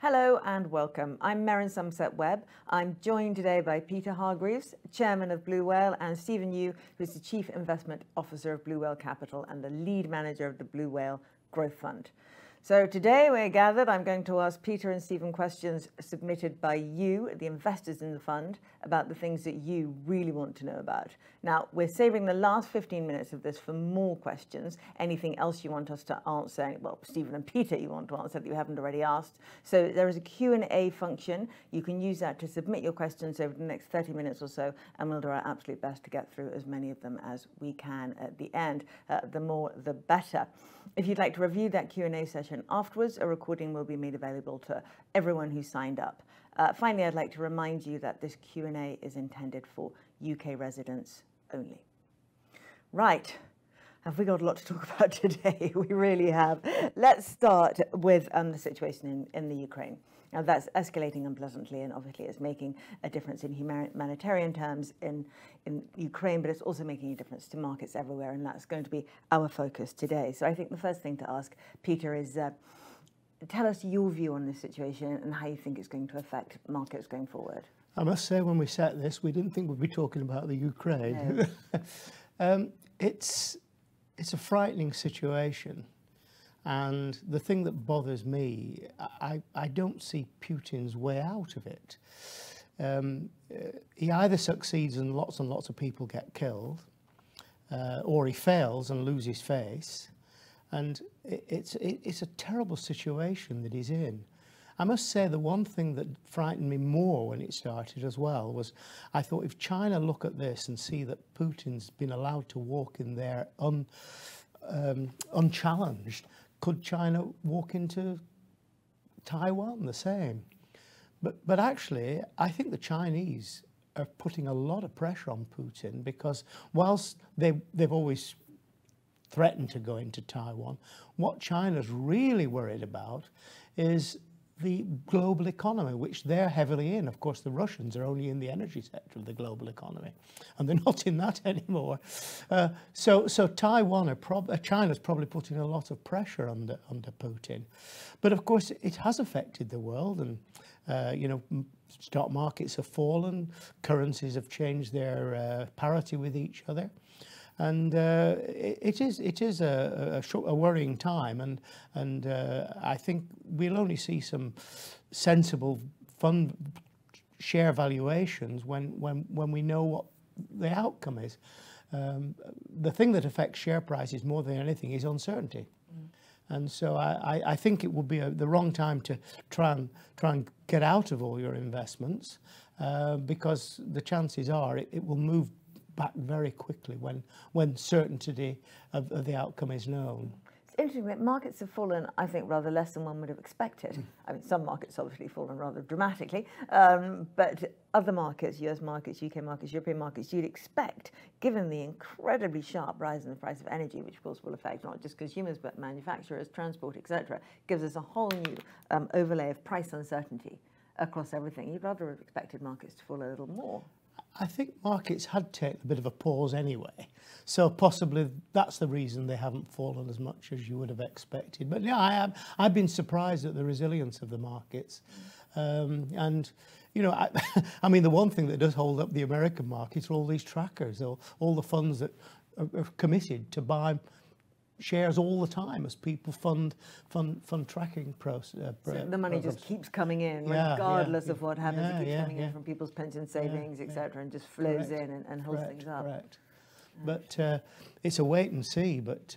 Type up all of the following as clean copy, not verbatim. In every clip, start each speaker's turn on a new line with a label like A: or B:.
A: Hello and welcome. I'm Merrin Somerset Webb. I'm joined today by Peter Hargreaves, Chairman of Blue Whale, and Stephen Yu, who's the Chief Investment Officer of Blue Whale Capital and the lead manager of the Blue Whale Growth Fund. So today we're gathered, I'm going to ask Peter and Stephen questions submitted by you, the investors in the fund, about the things that you really want to know about. Now, we're saving the last 15 minutes of this for more questions. Anything else you want us to answer, well, Stephen and Peter you want to answer that you haven't already asked. So there is a Q&A function. You can use that to submit your questions over the next 30 minutes or so, and we'll do our absolute best to get through as many of them as we can at the end. The more, the better. If you'd like to review that Q&A session afterwards, a recording will be made available to everyone who signed up. Finally, I'd like to remind you that this Q&A is intended for UK residents only. Right, have we got a lot to talk about today? We really have. Let's start with the situation in the Ukraine. Now, that's escalating unpleasantly, and obviously it's making a difference in humanitarian terms in Ukraine, but it's also making a difference to markets everywhere, and that's going to be our focus today. So I think the first thing to ask, Peter, is tell us your view on this situation and how you think it's going to affect markets going forward.
B: I must say, when we set this, we didn't think we'd be talking about the Ukraine. No. It's a frightening situation. And the thing that bothers me, I don't see Putin's way out of it. He either succeeds and lots of people get killed, or he fails and loses face. And it's a terrible situation that he's in. I must say the one thing that frightened me more when it started as well was I thought if China look at this and see that Putin's been allowed to walk in there unchallenged, could China walk into Taiwan the same? But actually, I think the Chinese are putting a lot of pressure on Putin because whilst they've always threatened to go into Taiwan, what China's really worried about is the global economy, which they're heavily in. Of course, the Russians are only in the energy sector of the global economy, and they're not in that anymore. So Taiwan China's probably putting a lot of pressure under Putin. But of course, it has affected the world, and you know, stock markets have fallen, currencies have changed their parity with each other. And it is a worrying time, and I think we'll only see some sensible fund share valuations when we know what the outcome is. The thing that affects share prices more than anything is uncertainty, and so I think it would be the wrong time to try and get out of all your investments because the chances are it will move back very quickly when certainty of the outcome is known.
A: It's interesting that markets have fallen, I think, rather less than one would have expected. I mean, some markets obviously fallen rather dramatically, but other markets, US markets, UK markets, European markets, you'd expect, given the incredibly sharp rise in the price of energy, which of course will affect not just consumers, but manufacturers, transport, etc., gives us a whole new overlay of price uncertainty across everything. You'd rather have expected markets to fall a little more.
B: I think markets had taken a bit of a pause anyway, so possibly that's the reason they haven't fallen as much as you would have expected. But yeah, I've been surprised at the resilience of the markets, and you know, I mean, the one thing that does hold up the American markets are all these trackers, all the funds that are committed to buy shares all the time as people fund tracking process.
A: So the money just keeps coming in, regardless of what happens. It keeps coming in from people's pension savings, etc., and just flows in and holds things up.
B: Correct. But it's a wait and see. But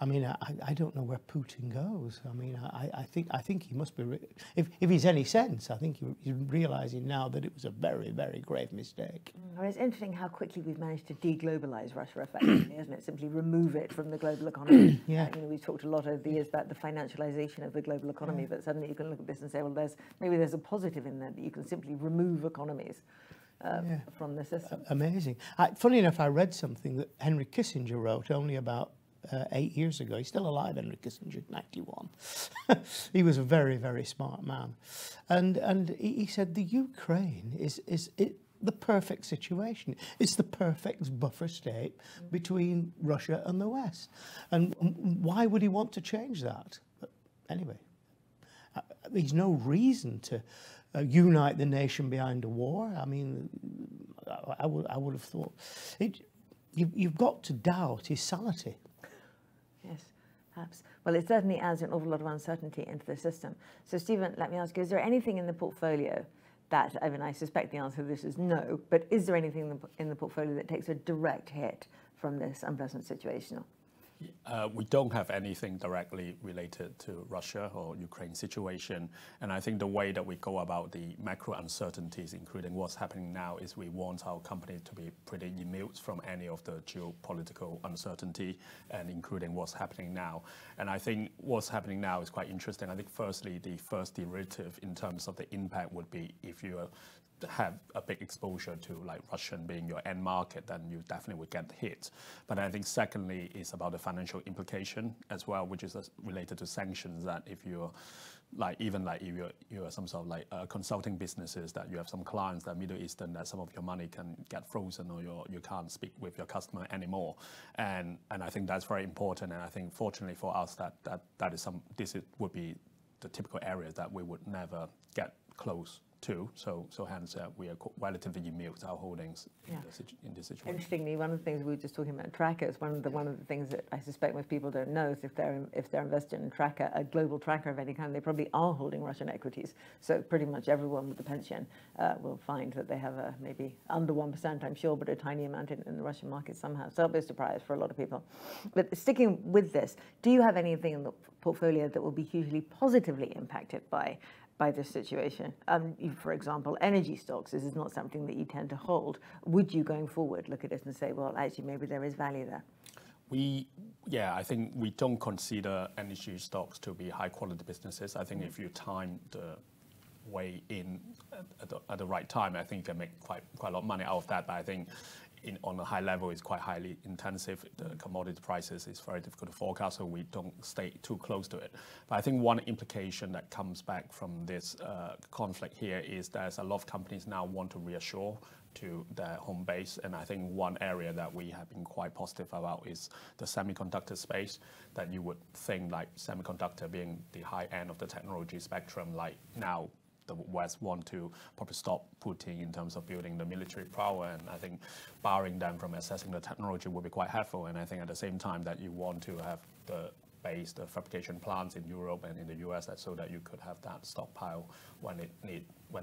B: I mean, I don't know where Putin goes. I mean, I think he must be. If he's any sense, I think he's realising now that it was a very, very grave mistake.
A: Well, it's interesting how quickly we've managed to deglobalize Russia effectively, isn't it? Simply remove it from the global economy.
B: Yeah.
A: You know, we've talked a lot over the years about the financialization of the global economy, but suddenly you can look at this and say, well, maybe there's a positive in there that you can simply remove economies from the system.
B: Amazing. Funny enough, I read something that Henry Kissinger wrote only about 8 years ago. He's still alive, Henry Kissinger, 91. He was a very, very smart man. And he said the Ukraine is the perfect situation. It's the perfect buffer state between Russia and the West. And why would he want to change that? But anyway, there's no reason to unite the nation behind a war. I mean, I would have thought you've got to doubt his sanity.
A: Yes, perhaps. Well, it certainly adds an awful lot of uncertainty into the system. So, Stephen, let me ask you, is there anything in the portfolio that, I mean, I suspect the answer to this is no, but is there anything in the portfolio that takes a direct hit from this unpleasant situation?
C: We don't have anything directly related to Russia or Ukraine situation. And I think the way that we go about the macro uncertainties, including what's happening now, is we want our company to be pretty immune from any of the geopolitical uncertainty, and including what's happening now. And I think what's happening now is quite interesting. I think firstly, the first derivative in terms of the impact would be if you have a big exposure to like Russian being your end market, then you definitely would get hit. But I think secondly is about the financial implication as well, which is related to sanctions, that if you're like, even like if you're some sort of like consulting businesses, that you have some clients that Middle Eastern, that some of your money can get frozen, or you can't speak with your customer anymore. And I think that's very important. And I think fortunately for us this would be the typical areas that we would never get close to. So hence we are relatively immune to our holdings in this situation.
A: Interestingly, one of the things we were just talking about trackers, one of the things that I suspect most people don't know is if they're invested in a tracker, a global tracker of any kind, they probably are holding Russian equities. So pretty much everyone with a pension will find that they have maybe under 1%, I'm sure, but a tiny amount in the Russian market somehow. So it'll be a surprise for a lot of people. But sticking with this, do you have anything in the portfolio that will be hugely positively impacted by this situation? For example, energy stocks, this is not something that you tend to hold. Would you, going forward, look at it and say, well, actually, maybe there is value there?
C: I think we don't consider energy stocks to be high quality businesses. I think if you time the way in at the right time, I think you can make quite a lot of money out of that. But I think on a high level, it's quite highly intensive. The commodity prices is very difficult to forecast, so we don't stay too close to it. But I think one implication that comes back from this conflict here is there's a lot of companies now want to reassure to their home base. And I think one area that we have been quite positive about is the semiconductor space, that you would think like semiconductor being the high end of the technology spectrum, like now the West want to probably stop putting in terms of building the military power, and I think barring them from accessing the technology will be quite helpful. And I think at the same time that you want to have the fabrication plants in Europe and in the US, so that you could have that stockpile when they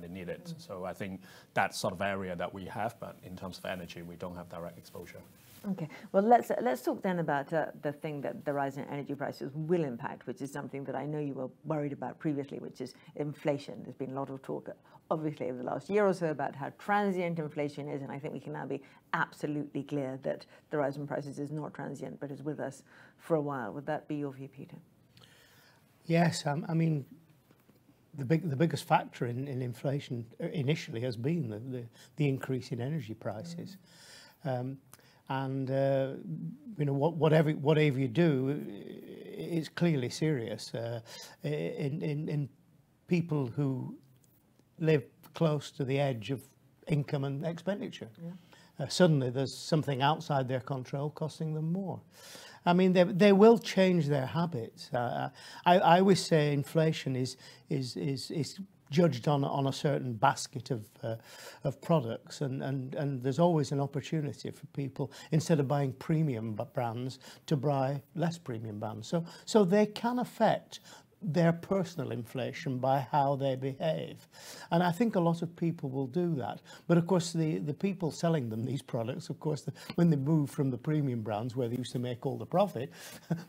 C: need it. So I think that's sort of area that we have, but in terms of energy, we don't have direct exposure.
A: Okay, well, let's talk then about the thing that the rise in energy prices will impact, which is something that I know you were worried about previously, which is inflation. There's been a lot of talk, obviously, over the last year or so about how transient inflation is, and I think we can now be absolutely clear that the rise in prices is not transient, but is with us for a while. Would that be your view, Peter? Yes,
B: I mean, the biggest factor in inflation initially has been the increase in energy prices. And whatever you do, it's clearly serious. In people who live close to the edge of income and expenditure, suddenly there's something outside their control costing them more. I mean, they will change their habits. I always say inflation is judged on a certain basket of products, and there's always an opportunity for people, instead of buying premium brands, to buy less premium brands. So they can affect their personal inflation by how they behave, and I think a lot of people will do that. But of course, the people selling them these products, of course, when they move from the premium brands where they used to make all the profit,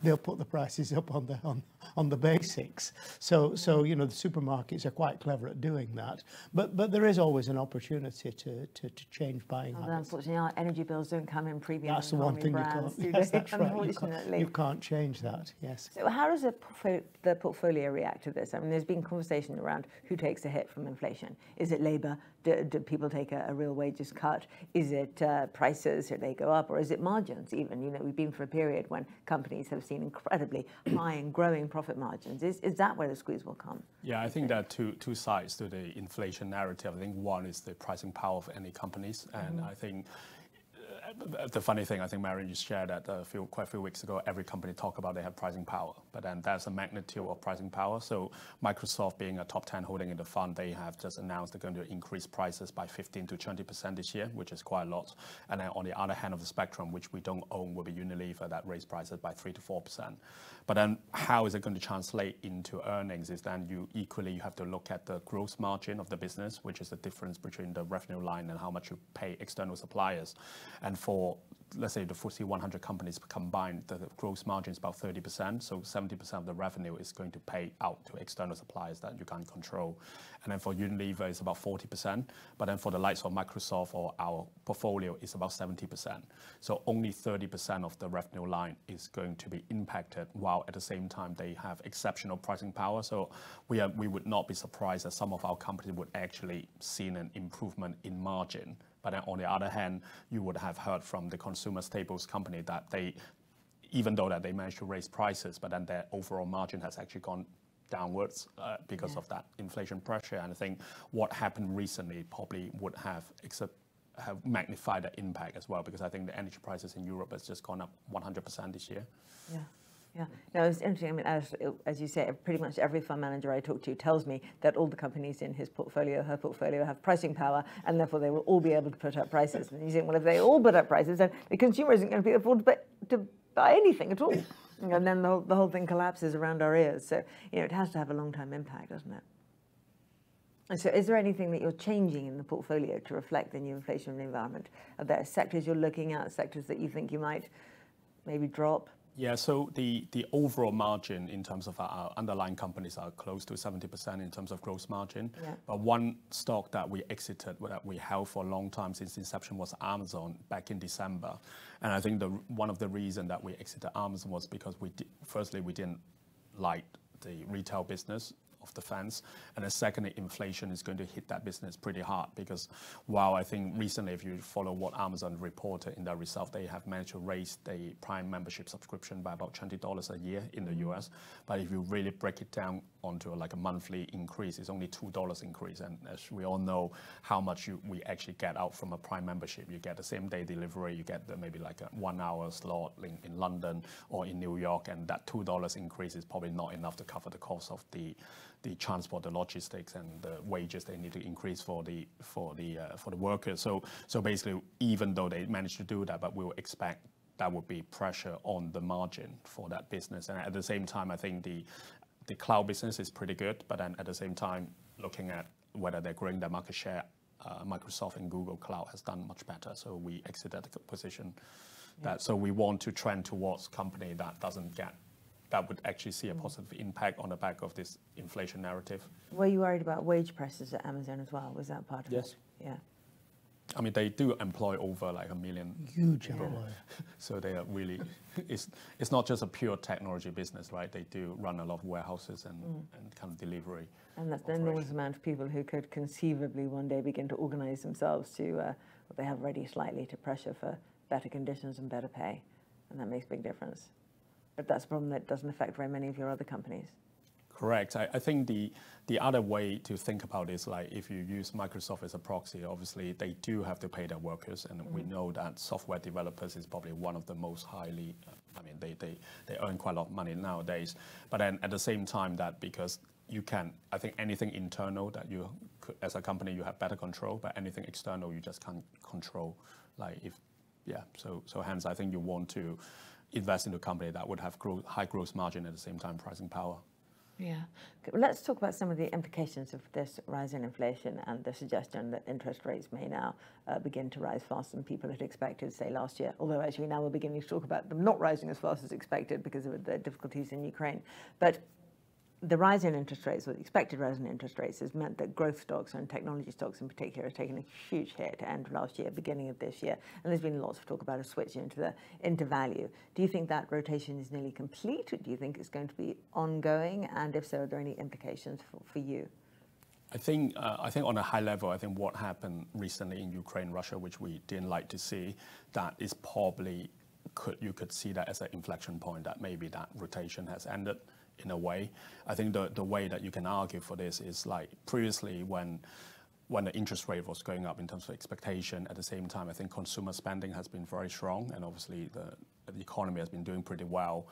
B: they'll put the prices up on the basics. So the supermarkets are quite clever at doing that. But there is always an opportunity to change buying habits.
A: Unfortunately, our energy bills don't come in premium.
B: That's the one thing
A: brands,
B: you can't. Yes, that's right.
A: Unfortunately,
B: You can't change that. Yes.
A: So how does the portfolio react to this? I mean, there's been conversation around who takes a hit from inflation. Is it labour? Do people take a real wages cut? Is it prices? Do they go up? Or is it margins even? We've been through a period when companies have seen incredibly high and growing profit margins. Is that where the squeeze will come?
C: Yeah, I think there are two sides to the inflation narrative. I think one is the pricing power of any companies, and I think the funny thing, I think Marion just shared that quite a few weeks ago, every company talk about they have pricing power, but then there's a magnitude of pricing power. So Microsoft, being a top 10 holding in the fund, they have just announced they're going to increase prices by 15 to 20% this year, which is quite a lot. And then on the other hand of the spectrum, which we don't own, will be Unilever, that raised prices by 3 to 4%. But then how is it going to translate into earnings is then you have to look at the gross margin of the business, which is the difference between the revenue line and how much you pay external suppliers. And for, let's say, the FTSE 100 companies combined, the gross margin is about 30%. So 70% of the revenue is going to pay out to external suppliers that you can't control. And then for Unilever, it's about 40%. But then for the likes of Microsoft or our portfolio, it's about 70%. So only 30% of the revenue line is going to be impacted, while at the same time they have exceptional pricing power. So we would not be surprised that some of our companies would actually see an improvement in margin. But then on the other hand, you would have heard from the consumer staples company that even though that they managed to raise prices, but then their overall margin has actually gone downwards because of that inflation pressure. And I think what happened recently probably would have magnified the impact as well, because I think the energy prices in Europe has just gone up 100% this year.
A: Yeah. Yeah, no, it's interesting. I mean, as you say, pretty much every fund manager I talk to tells me that all the companies in his portfolio, her portfolio, have pricing power, and therefore they will all be able to put up prices. And you think, well, if they all put up prices, then the consumer isn't going to be able to buy anything at all. And then the whole thing collapses around our ears. So, it has to have a long-term impact, doesn't it? And so is there anything that you're changing in the portfolio to reflect the new inflationary environment? Are there sectors you're looking at, sectors that you think you might maybe drop?
C: Yeah, so the overall margin in terms of our underlying companies are close to 70% in terms of gross margin. Yeah. But one stock that we exited, that we held for a long time since inception, was Amazon back in December. And I think one of the reasons that we exited Amazon was because firstly, we didn't like the retail business of the fans, and then secondly, inflation is going to hit that business pretty hard, because while I think recently, if you follow what Amazon reported in their result, they have managed to raise the Prime membership subscription by about $20 a year in the US. But if you really break it down onto like a monthly increase, it's only $2 increase. And as we all know, how much we actually get out from a Prime membership. You get the same day delivery, you get maybe like a 1 hour slot in London or in New York, and that $2 increase is probably not enough to cover the cost of the transport, the logistics, and the wages they need to increase for the workers. So basically, even though they managed to do that, but we will expect that would be pressure on the margin for that business. And at the same time, I think the cloud business is pretty good, but then at the same time, looking at whether they're growing their market share, Microsoft and Google Cloud has done much better. So we exited the position. So we want to trend towards company that would actually see a positive impact on the back of this inflation narrative.
A: Were you worried about wage pressures at Amazon as well? Was that part of it?
C: Yes.
A: Yeah.
C: I mean, they do employ over like 1 million.
B: Huge employer.
C: So they are really, it's not just a pure technology business, right? They do run a lot of warehouses and kind of delivery.
A: And that's an enormous amount of people who could conceivably one day begin to organize themselves to, what they have ready slightly, to pressure for better conditions and better pay. And that makes a big difference. But that's a problem that doesn't affect very many of your other companies.
C: Correct. I think the other way to think about it is, like, if you use Microsoft as a proxy, obviously they do have to pay their workers, and we know that software developers is probably one of the most highly, I mean, they earn quite a lot of money nowadays. But then at the same time, that because you can, I think anything internal that you could, as a company, you have better control, but anything external you just can't control. So hence I think you want to invest in a company that would have high gross margin at the same time pricing power.
A: Yeah. Okay, well, let's talk about some of the implications of this rise in inflation and the suggestion that interest rates may now begin to rise faster than people had expected, say, last year. Although actually now we're beginning to talk about them not rising as fast as expected because of the difficulties in Ukraine. But the rise in interest rates, or the expected rise in interest rates, has meant that growth stocks and technology stocks in particular have taken a huge hit at the end of last year, beginning of this year. And there's been lots of talk about a switch into value. Do you think that rotation is nearly complete? Or do you think it's going to be ongoing? And if so, are there any implications for you?
C: I think on a high level, I think what happened recently in Ukraine, Russia, which we didn't like to see, that is probably, you could see that as an inflection point, that maybe that rotation has ended. In a way, I think the way that you can argue for this is, like, previously when when the interest rate was going up in terms of expectation, at the same time, I think consumer spending has been very strong, and obviously the economy has been doing pretty well.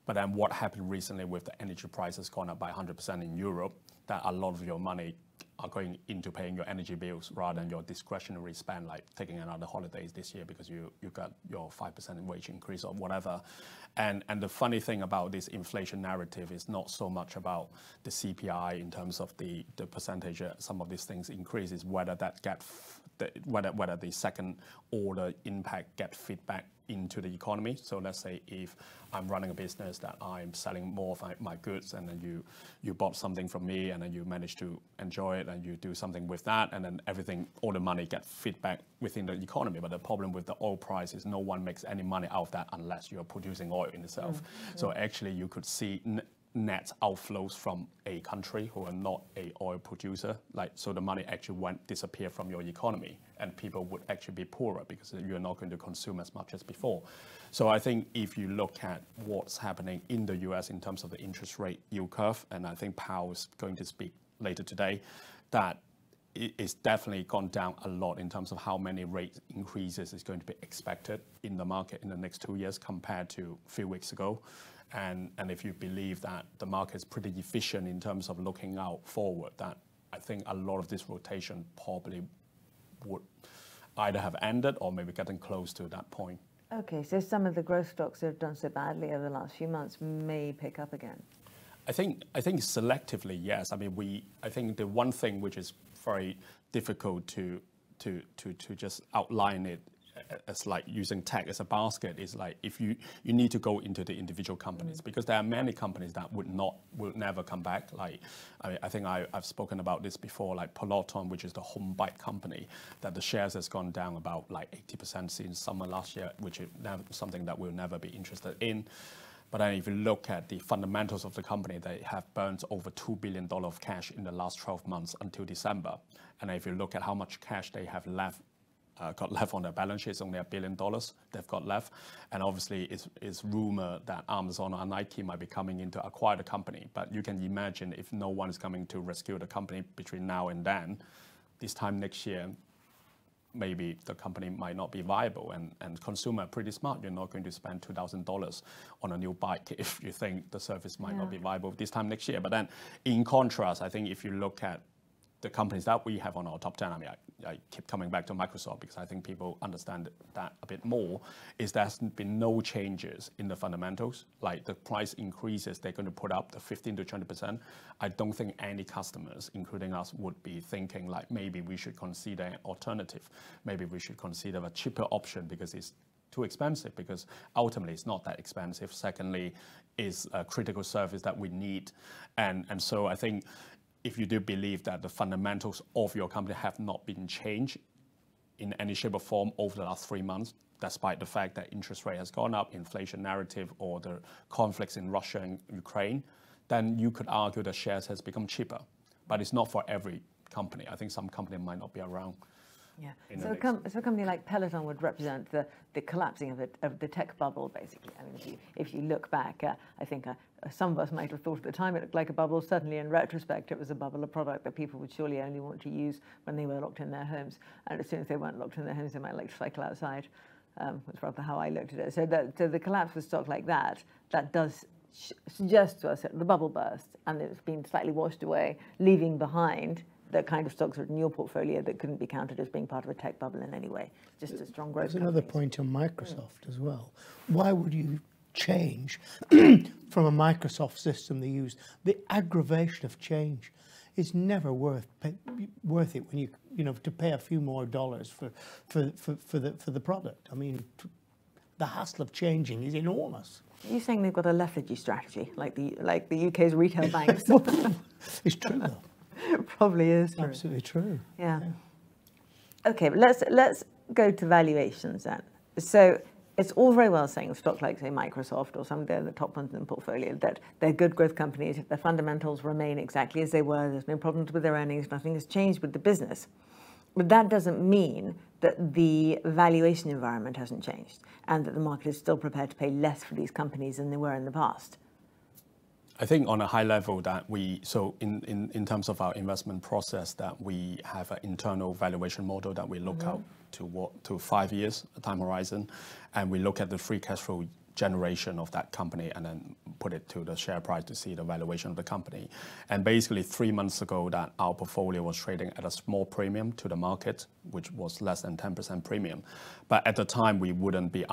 C: But then what happened recently with the energy prices gone up by 100% in Europe, that a lot of your money are going into paying your energy bills rather than your discretionary spend, like taking another holidays this year because you got your 5% wage increase or whatever. And the funny thing about this inflation narrative is not so much about the CPI in terms of the percentage some of these things increase, is whether that whether the second order impact get feedback into the economy. So let's say if I'm running a business that I'm selling more of my goods, and then you bought something from me, and then you manage to enjoy it, and you do something with that, and then everything, all the money get feedback within the economy. But the problem with the oil price is no one makes any money out of that unless you're producing oil in itself. So actually you could see net outflows from a country who are not a oil producer, so the money actually disappear from your economy, and people would actually be poorer because you're not going to consume as much as before. So I think if you look at what's happening in the US in terms of the interest rate yield curve, and I think Powell is going to speak later today, that it's definitely gone down a lot in terms of how many rate increases is going to be expected in the market in the next 2 years compared to a few weeks ago. And if you believe that the market is pretty efficient in terms of looking out forward, that I think a lot of this rotation probably would either have ended or maybe getting close to that point.
A: Okay, so some of the growth stocks that have done so badly over the last few months may pick up again.
C: I think selectively, yes. I mean, I think the one thing which is very difficult to just outline it as like using tech as a basket is like if you need to go into the individual companies, because there are many companies that will never come back. Like I think I've spoken about this before, like Peloton, which is the home bike company, that the shares has gone down about like 80% since summer last year, which is something that we'll never be interested in. But then if you look at the fundamentals of the company, they have burnt over $2 billion of cash in the last 12 months until December. And if you look at how much cash they have got left on their balance sheet, it's only $1 billion they've got left. And obviously it's rumor that Amazon or Nike might be coming in to acquire the company. But you can imagine if no one is coming to rescue the company between now and then, this time next year, maybe the company might not be viable, and consumer are pretty smart. You're not going to spend $2,000 on a new bike if you think the service might not be viable this time next year. But then in contrast, I think if you look at the companies that we have on our top 10, I mean, I keep coming back to Microsoft because I think people understand that a bit more, is there's been no changes in the fundamentals. Like the price increases they're going to put up, the 15 to 20%. I don't think any customers, including us, would be thinking like maybe we should consider an alternative. Maybe we should consider a cheaper option because it's too expensive, because ultimately it's not that expensive. Secondly, it's a critical service that we need. And so I think if you do believe that the fundamentals of your company have not been changed in any shape or form over the last 3 months, despite the fact that interest rate has gone up, inflation narrative, or the conflicts in Russia and Ukraine, then you could argue that shares has become cheaper. But it's not for every company. I think some company might not be around.
A: Yeah. So a company like Peloton would represent the collapsing of the tech bubble, basically. I mean, if you look back, I think some of us might have thought at the time it looked like a bubble. Certainly in retrospect, it was a bubble, a product that people would surely only want to use when they were locked in their homes. And as soon as they weren't locked in their homes, they might like to cycle outside. That's rather how I looked at it. So the collapse of stock like that does suggest to us that the bubble burst and it's been slightly washed away, leaving behind the kind of stocks in your portfolio that couldn't be counted as being part of a tech bubble in any way, just a strong growth.
B: There's another point on Microsoft as well. Why would you change from a Microsoft system they use? The aggravation of change is never worth it when you know to pay a few more dollars for the product. I mean, the hassle of changing is enormous.
A: Are you saying they've got a lethargy strategy, like the UK's retail banks?
B: It's true though.
A: It probably is true.
B: Absolutely true.
A: Yeah. Okay, but let's go to valuations then. So it's all very well saying a stock like, say, Microsoft or some of the top ones in the portfolio, that they're good growth companies, their fundamentals remain exactly as they were, there's no problems with their earnings, nothing has changed with the business. But that doesn't mean that the valuation environment hasn't changed and that the market is still prepared to pay less for these companies than they were in the past.
C: I think on a high level that in terms of our investment process, that we have an internal valuation model that we look out to 5 years time horizon, and we look at the free cash flow generation of that company and then put it to the share price to see the valuation of the company. And basically 3 months ago that our portfolio was trading at a small premium to the market, which was less than 10% premium. But at the time we wouldn't be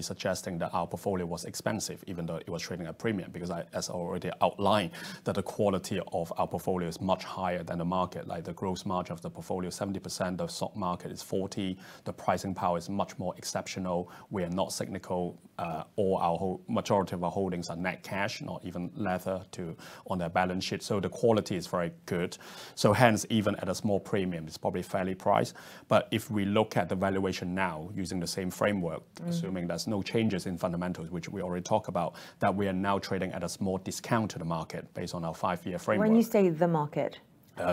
C: suggesting that our portfolio was expensive, even though it was trading at premium, because as I already outlined, that the quality of our portfolio is much higher than the market. Like the gross margin of the portfolio, 70%, the stock market is 40%, the pricing power is much more exceptional. We are not cyclical. All our majority of our holdings are net cash, not even leather on their balance sheet. So the quality is very good. So hence, even at a small premium, it's probably fairly priced. But if we look at the valuation now using the same framework, assuming there's no changes in fundamentals, which we already talked about, that we are now trading at a small discount to the market based on our 5-year framework.
A: When you say the market?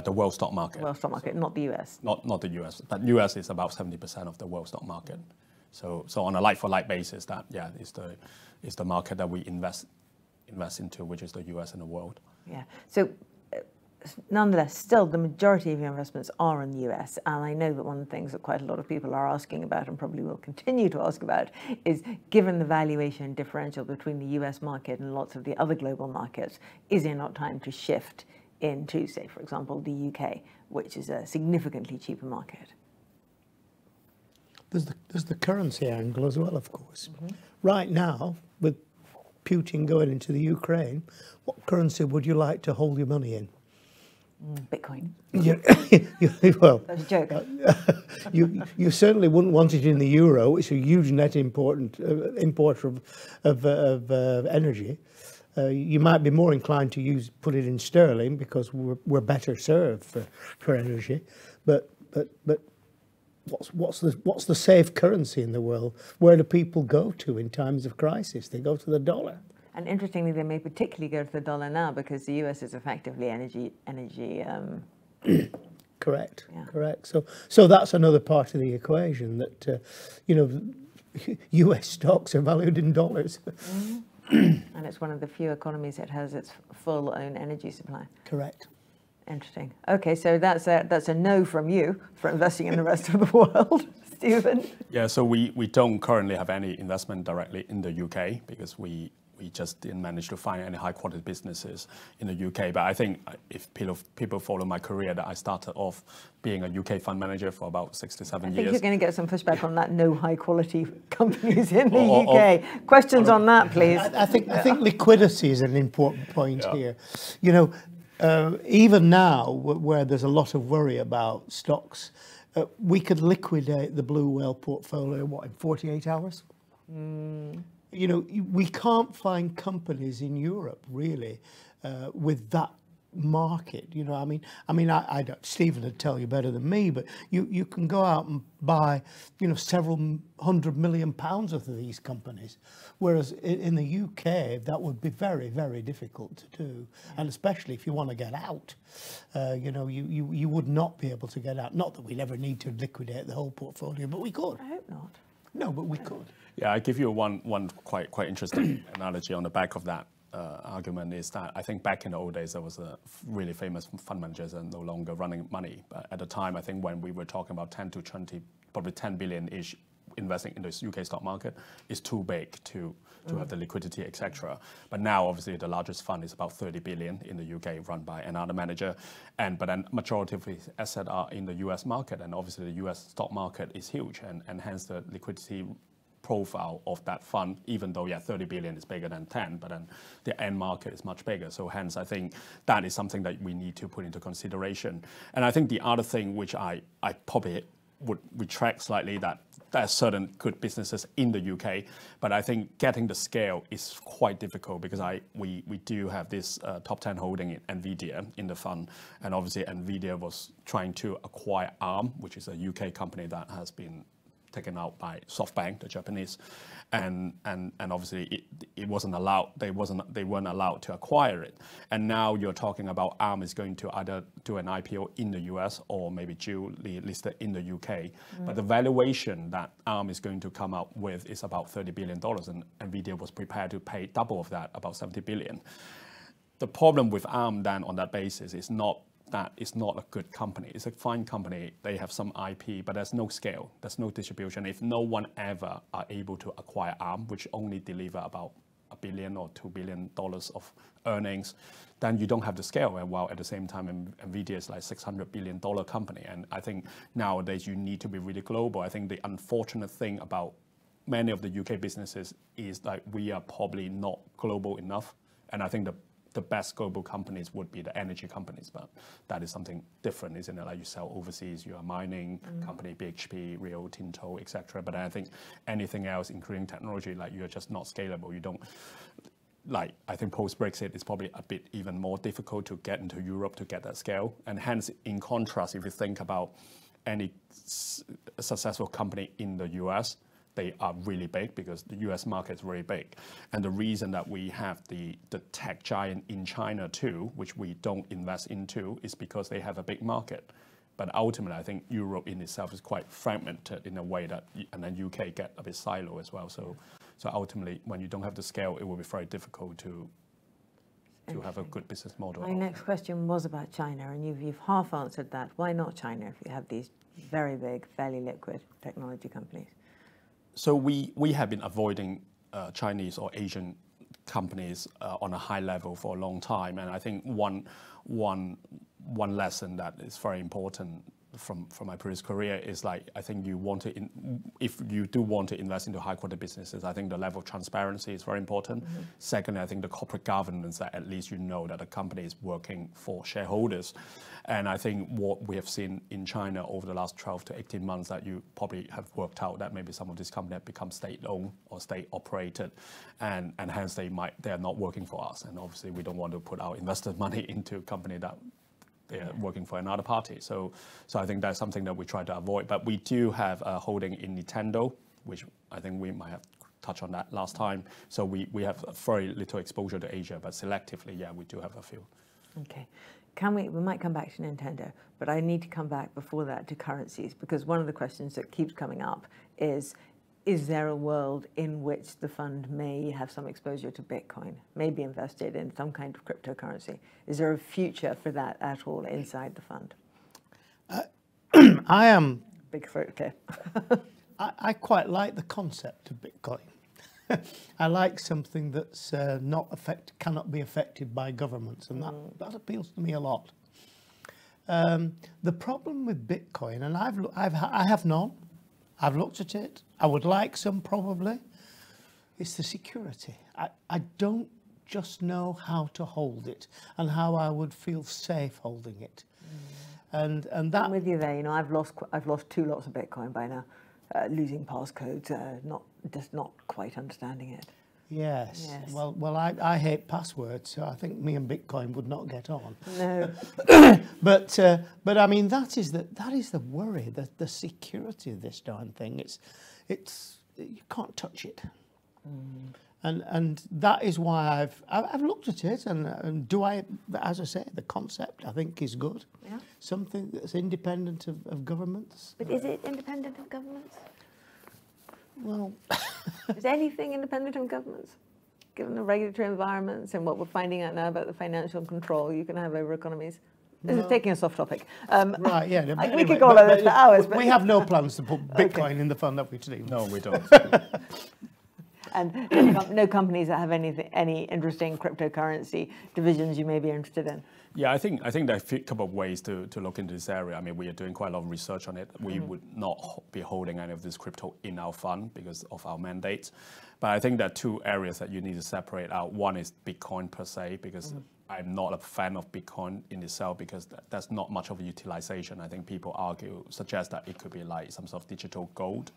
C: The world stock market.
A: World stock market, not the US.
C: Not the US, but US is about 70% of the world stock market. So on a like-for-like basis, that is the market that we invest into, which is the US and the world.
A: Yeah. So nonetheless, still the majority of your investments are in the US, and I know that one of the things that quite a lot of people are asking about, and probably will continue to ask about, is given the valuation differential between the US market and lots of the other global markets, is there not time to shift into, say, for example, the UK, which is a significantly cheaper market?
B: There's the currency angle as well, of course. Right now, with Putin going into the Ukraine, what currency would you like to hold your money in?
A: Bitcoin.
B: Well,
A: That's a joke.
B: you certainly wouldn't want it in the euro. It's a huge net importer of energy. You might be more inclined to put it in sterling because we're better served for energy. But what's the safe currency in the world? Where do people go to in times of crisis? They go to the dollar.
A: And interestingly, they may particularly go to the dollar now because the US is effectively energy.
B: Correct.
A: Yeah.
B: Correct. So that's another part of the equation that US stocks are valued in dollars.
A: And it's one of the few economies that has its full own energy supply.
B: Correct.
A: Interesting. Okay, so that's a no from you for investing in the rest of the world, Stephen. Yeah,
C: so we don't currently have any investment directly in the UK because we just didn't manage to find any high quality businesses in the UK. But I think if people follow my career, that I started off being a UK fund manager for about 6 to 7 years.
A: I think you're going to get some pushback on that. No high quality companies in the UK. Questions on that, please.
B: I think liquidity is an important point here. You know. Even now, where there's a lot of worry about stocks, we could liquidate the Blue Whale portfolio, in 48 hours? You know, we can't find companies in Europe, really, with that market. You know, I mean, I don't, Stephen would tell you better than me, but you can go out and buy, several £100 million of these companies, whereas in the UK that would be very, very difficult to do, and especially if you want to get out, you would not be able to get out. Not that we'd ever need to liquidate the whole portfolio, but we could.
A: I hope not.
B: No, but we could.
C: Yeah, I give you one quite interesting analogy on the back of that. Argument is that I think back in the old days there was a really famous fund managers and no longer running money. But at the time, I think when we were talking about 10 to 20, probably 10 billion-ish investing in the UK stock market is too big to have the liquidity, etc. But now, obviously, the largest fund is about 30 billion in the UK, run by another manager. But then majority of his assets are in the US market, and obviously the US stock market is huge, and hence the liquidity profile of that fund, even though 30 billion is bigger than 10, but then the end market is much bigger. So hence I think that is something that we need to put into consideration. And I think the other thing which I probably would retract slightly, that there are certain good businesses in the UK, but I think getting the scale is quite difficult because we do have this top 10 holding in NVIDIA in the fund, and obviously NVIDIA was trying to acquire ARM, which is a UK company that has been taken out by SoftBank, the Japanese, and obviously it wasn't allowed. They weren't allowed to acquire it. And now you're talking about Arm is going to either do an IPO in the US or maybe duly listed in the UK. But the valuation that Arm is going to come out with is about $30 billion, and Nvidia was prepared to pay double of that, about 70 billion. The problem with Arm then on that basis is not that it's not a good company. It's a fine company. They have some IP, but there's no scale. There's no distribution. If no one ever are able to acquire Arm, which only deliver about $1 billion or $2 billion of earnings, then you don't have the scale. And while at the same time, Nvidia is like $600 billion company. And I think nowadays you need to be really global. I think the unfortunate thing about many of the UK businesses is that we are probably not global enough. And I think the best global companies would be the energy companies, but that is something different, isn't it? Like you sell overseas, you are mining company, BHP, Rio Tinto, etc. But I think anything else, including technology, like you're just not scalable. You don't, like, I think post-Brexit it's probably a bit even more difficult to get into Europe to get that scale. And hence, in contrast, if you think about any successful company in the US, they are really big because the US market is really big. And the reason that we have the tech giant in China too, which we don't invest into, is because they have a big market. But ultimately, I think Europe in itself is quite fragmented in a way that, and then UK get a bit silo as well. So ultimately, when you don't have the scale, it will be very difficult to have a good business model.
A: My next question was about China, and you've half answered that. Why not China if you have these very big, fairly liquid technology companies?
C: So we have been avoiding Chinese or Asian companies on a high level for a long time, and I think one lesson that is very important from my previous career is, like, I think you want to, if you do want to invest into high quality businesses, I think the level of transparency is very important. Secondly, I think the corporate governance, that at least you know that the company is working for shareholders. And I think what we have seen in China over the last 12 to 18 months, that you probably have worked out that maybe some of these companies have become state-owned or state-operated, and hence they are not working for us. And obviously we don't want to put our investors' money into a company that they're working for another party. So I think that's something that we try to avoid. But we do have a holding in Nintendo, which I think we might have touched on that last time. So we have very little exposure to Asia, but selectively, yeah, we do have a few.
A: Okay. We might come back to Nintendo, but I need to come back before that to currencies, because one of the questions that keeps coming up is there a world in which the fund may have some exposure to Bitcoin, may be invested in some kind of cryptocurrency? Is there a future for that at all inside the fund?
B: I am...
A: Big throat clear.
B: I quite like the concept of Bitcoin. I like something that's cannot be affected by governments, and that appeals to me a lot. The problem with Bitcoin, and I have none. I've looked at it. I would like some, probably. It's the security. I don't just know how to hold it and how I would feel safe holding it. And that...
A: I'm with you there. You know, I've lost 2 lots of Bitcoin by now, losing passcodes, just not quite understanding it.
B: Yes. Well, I hate passwords, so I think me and Bitcoin would not get on.
A: No.
B: But I mean, that is the worry, the security of this darn thing. It's you can't touch it. And that is why I've looked at it, and as I say, the concept I think is good. Yeah. Something that's independent of governments.
A: But is it independent of governments?
B: Well,
A: is anything independent of governments? Given the regulatory environments and what we're finding out now about the financial control you can have over economies. This is taking a soft topic.
B: Right, yeah.
A: Anyway, we could go on over this for hours.
B: We have no plans to put Bitcoin in the fund that we do.
C: No, we don't.
A: And no companies that have any interesting cryptocurrency divisions you may be interested in?
C: Yeah, I think there are a couple of ways to look into this area. I mean, we are doing quite a lot of research on it. We would not be holding any of this crypto in our fund because of our mandates. But I think there are 2 areas that you need to separate out. One is Bitcoin per se, because I'm not a fan of Bitcoin in itself, because there's not much of a utilization. I think people suggest that it could be like some sort of digital gold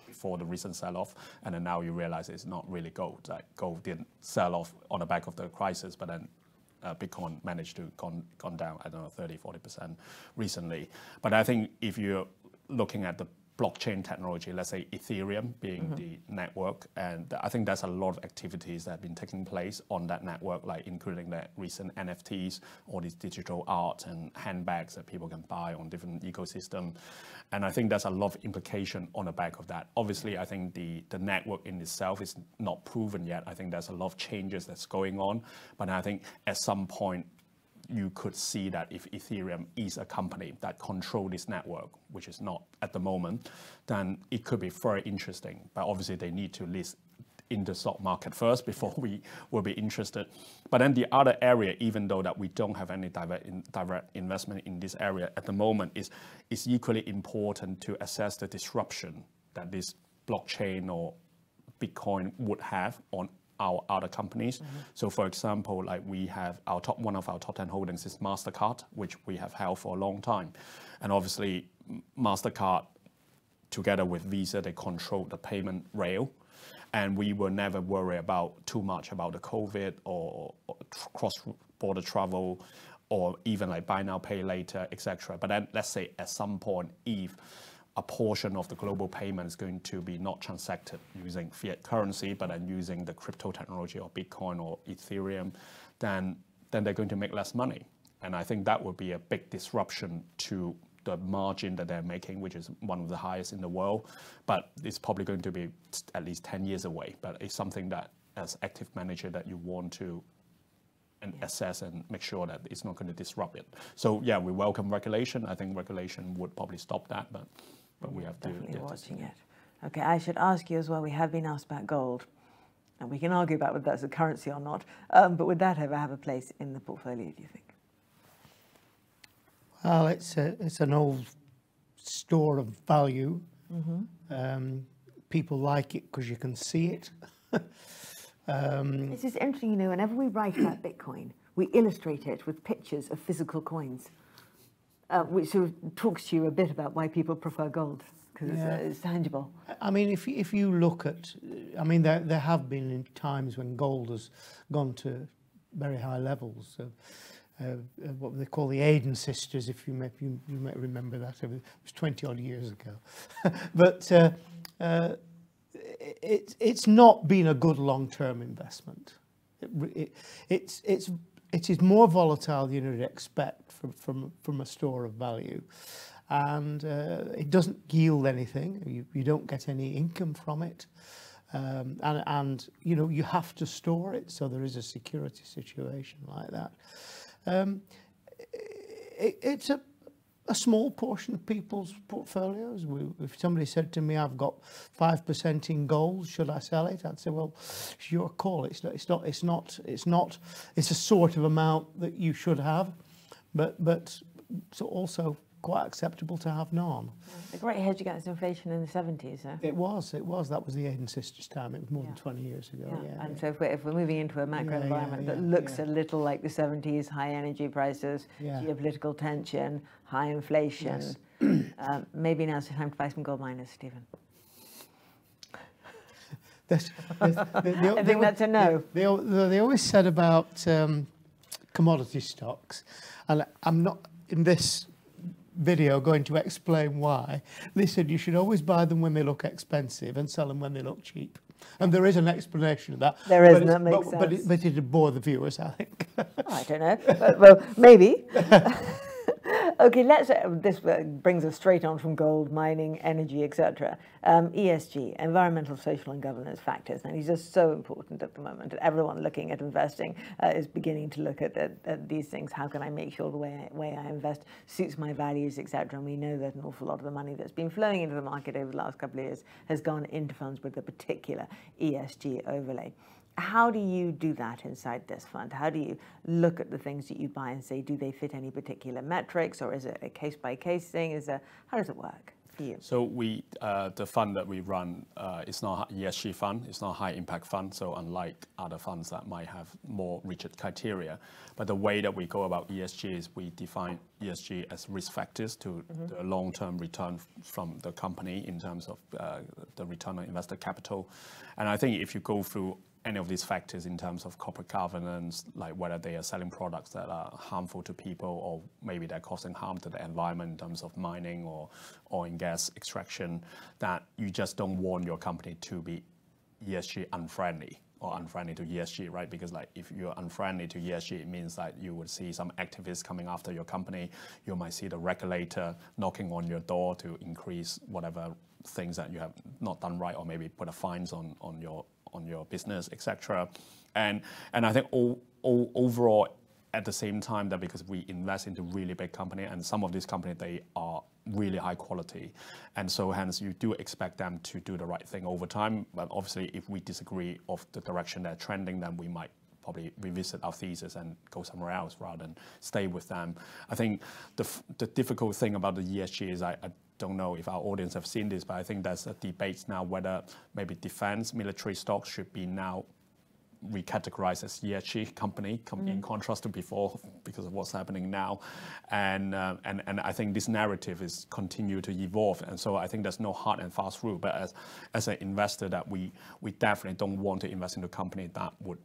C: before the recent sell-off, and then now you realize it's not really gold. Like, gold didn't sell off on the back of the crisis, but then Bitcoin managed to gone down, I don't know, 30-40% recently. But I think if you're looking at the blockchain technology, let's say Ethereum being the network, and I think there's a lot of activities that have been taking place on that network, like including the recent NFTs, all these digital art and handbags that people can buy on different ecosystem. And I think there's a lot of implication on the back of that. Obviously, I think the network in itself is not proven yet. I think there's a lot of changes that's going on, but I think at some point, you could see that if Ethereum is a company that controls this network, which is not at the moment, then it could be very interesting. But obviously they need to list in the stock market first before we will be interested. But then the other area, even though that we don't have any direct investment in this area at the moment, is equally important to assess the disruption that this blockchain or Bitcoin would have on our other companies. So for example, like we have one of our top 10 holdings is MasterCard, which we have held for a long time. And obviously MasterCard, together with Visa, they control the payment rail. And we will never worry too much about the COVID or cross-border travel or even like buy now, pay later, etc. But then let's say at some point, if a portion of the global payment is going to be not transacted using fiat currency, but then using the crypto technology or Bitcoin or Ethereum, then they're going to make less money. And I think that would be a big disruption to the margin that they're making, which is one of the highest in the world. But it's probably going to be at least 10 years away. But it's something that as active manager that you want to assess and make sure that it's not going to disrupt it. So yeah, we welcome regulation. I think regulation would probably stop that, but we have
A: definitely watching it. Okay, I should ask you as well, we have been asked about gold, and we can argue about whether that's a currency or not, but would that ever have a place in the portfolio, do you think?
B: Well, it's an old store of value. People like it because you can see it.
A: This is interesting, you know, whenever we write about Bitcoin, we illustrate it with pictures of physical coins, which sort of talks to you a bit about why people prefer gold, because it's tangible.
B: I mean, if you look at, I mean, there have been times when gold has gone to very high levels. What they call the Aden sisters, if you might remember that. It was 20 odd years ago. But it's not been a good long-term investment. It is more volatile than you'd expect from a store of value, and it doesn't yield anything. You don't get any income from it, and you know, you have to store it, so there is a security situation like that. It's a small portion of people's portfolios. If somebody said to me, "I've got 5% in gold, should I sell it?" I'd say, "Well, it's your call. It's a sort of amount that you should have, but it's also quite acceptable to have none."
A: The great hedge against inflation in the 70s, huh?
B: It was. That was the Aden sisters' time. It was more than 20 years ago.
A: And so if we're moving into a macro environment that looks a little like the 70s, high energy prices, geopolitical tension, high inflation, maybe now's the time to buy some gold miners, Stephen.
B: I
A: think that's a no.
B: They always said about commodity stocks, and I'm not in this video going to explain why. They said you should always buy them when they look expensive and sell them when they look cheap. And there is an explanation of that.
A: There is, and that makes sense.
B: But it'd bore the viewers, I think.
A: I don't know. Well, maybe. Okay, this brings us straight on from gold, mining, energy, etc. ESG, environmental, social and governance factors. Now, these are so important at the moment. Everyone looking at investing is beginning to look at these things. How can I make sure the way I invest suits my values, etc. And we know that an awful lot of the money that's been flowing into the market over the last couple of years has gone into funds with a particular ESG overlay. How do you do that inside this fund? How do you look at the things that you buy and say, do they fit any particular metrics, or is it a case-by-case thing? How does it work for you?
C: So the fund that we run is not an ESG fund. It's not a high-impact fund. So unlike other funds that might have more rigid criteria, but the way that we go about ESG is we define ESG as risk factors to the long-term return from the company in terms of the return on invested capital. And I think if you go through any of these factors in terms of corporate governance, like whether they are selling products that are harmful to people, or maybe they're causing harm to the environment in terms of mining or oil and gas extraction, that you just don't want your company to be ESG unfriendly or unfriendly to ESG, right? Because like if you're unfriendly to ESG, it means that you would see some activists coming after your company. You might see the regulator knocking on your door to increase whatever things that you have not done right, or maybe put a fines on your business, etc. And I think overall, at the same time, that because we invest into really big company, and some of these companies, they are really high quality, and so hence you do expect them to do the right thing over time. But obviously, if we disagree of the direction they're trending, then we might probably revisit our thesis and go somewhere else rather than stay with them. I think the difficult thing about the ESG is I don't know if our audience have seen this, but I think there's a debate now whether maybe defense, military stocks should be now recategorized as ESG company in contrast to before, because of what's happening now. And I think this narrative is continue to evolve. And so I think there's no hard and fast rule, but as an investor, that we definitely don't want to invest in a company that would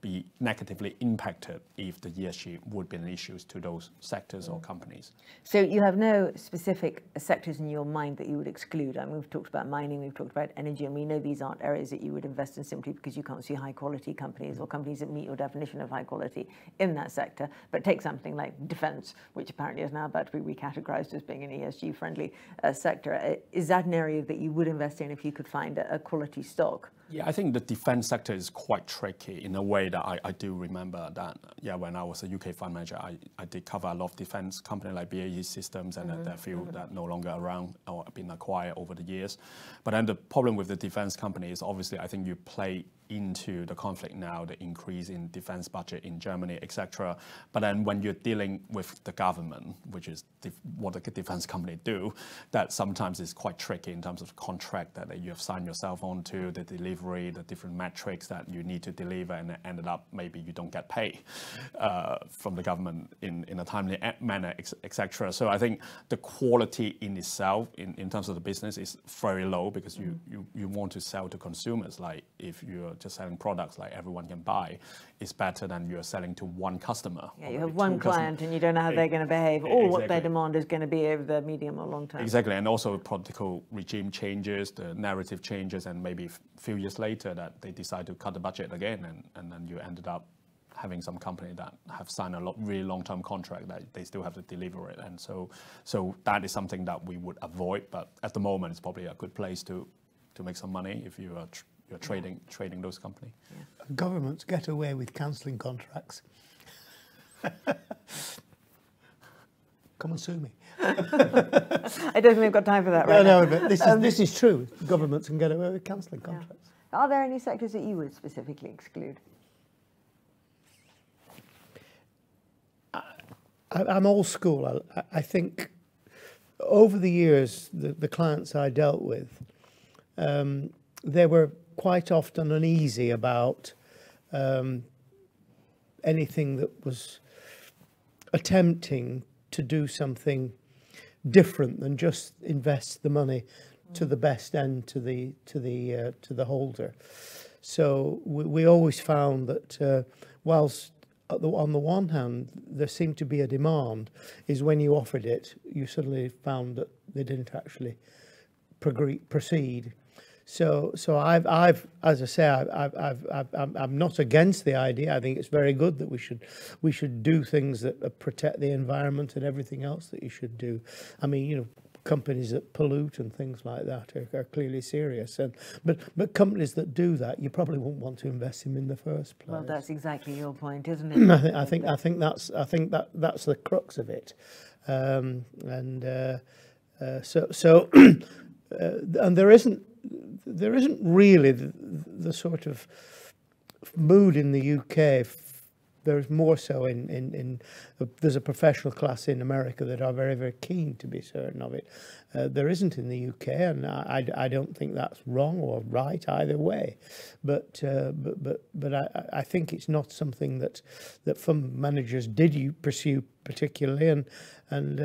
C: be negatively impacted if the ESG would be an issue to those sectors or companies.
A: So you have no specific sectors in your mind that you would exclude? I mean, we've talked about mining, we've talked about energy, and we know these aren't areas that you would invest in simply because you can't see high quality companies or companies that meet your definition of high quality in that sector. But take something like defense, which apparently is now about to be recategorized as being an ESG friendly sector. Is that an area that you would invest in if you could find a quality stock?
C: Yeah, I think the defense sector is quite tricky in a way that I do remember that, yeah, when I was a UK fund manager, I did cover a lot of defense companies like BAE Systems, and there are a few that no longer around or have been acquired over the years. But then the problem with the defense company is obviously I think you play into the conflict now, the increase in defense budget in Germany, etc. But then when you're dealing with the government, which is what the defense company do, that sometimes is quite tricky in terms of contract that you have signed yourself onto, the delivery, the different metrics that you need to deliver, and it ended up maybe you don't get paid from the government in a timely manner, etc. So I think the quality in itself, in terms of the business, is very low, because you want to sell to consumers. Like if you're just selling products like everyone can buy, it's better than you're selling to one customer. Yeah,
A: you have one client and you don't know how they're going to behave, or what their demand is going to be over the medium or long term.
C: Exactly, and also political regime changes, the narrative changes, and maybe a few years later that they decide to cut the budget again, and then you ended up having some company that have signed a really long-term contract that they still have to deliver it. And so that is something that we would avoid, but at the moment it's probably a good place to make some money if you are you're trading those companies. Yeah.
B: Governments get away with cancelling contracts. Come and sue me.
A: I don't think we've got time for that right now.
B: No, but this is true. Governments can get away with cancelling contracts.
A: Yeah. Are there any sectors that you would specifically exclude?
B: I'm old school. I think over the years, the clients I dealt with, they were quite often uneasy about anything that was attempting to do something different than just invest the money to the best end to the holder. So we always found that whilst on the one hand there seemed to be a demand, is when you offered it, you suddenly found that they didn't actually proceed. So I've as I say, I'm not against the idea. I think it's very good that we should do things that protect the environment and everything else that you should do. I mean, you know, companies that pollute and things like that are clearly serious. But companies that do that, you probably won't want to invest in the first place.
A: Well, that's exactly your point, isn't it?
B: I think that's the crux of it. And there isn't really the sort of mood in the UK. There's more so there's a professional class in America that are very, very keen to be certain of it. There isn't in the UK, and I don't think that's wrong or right either way. But I think it's not something that fund managers did pursue particularly, and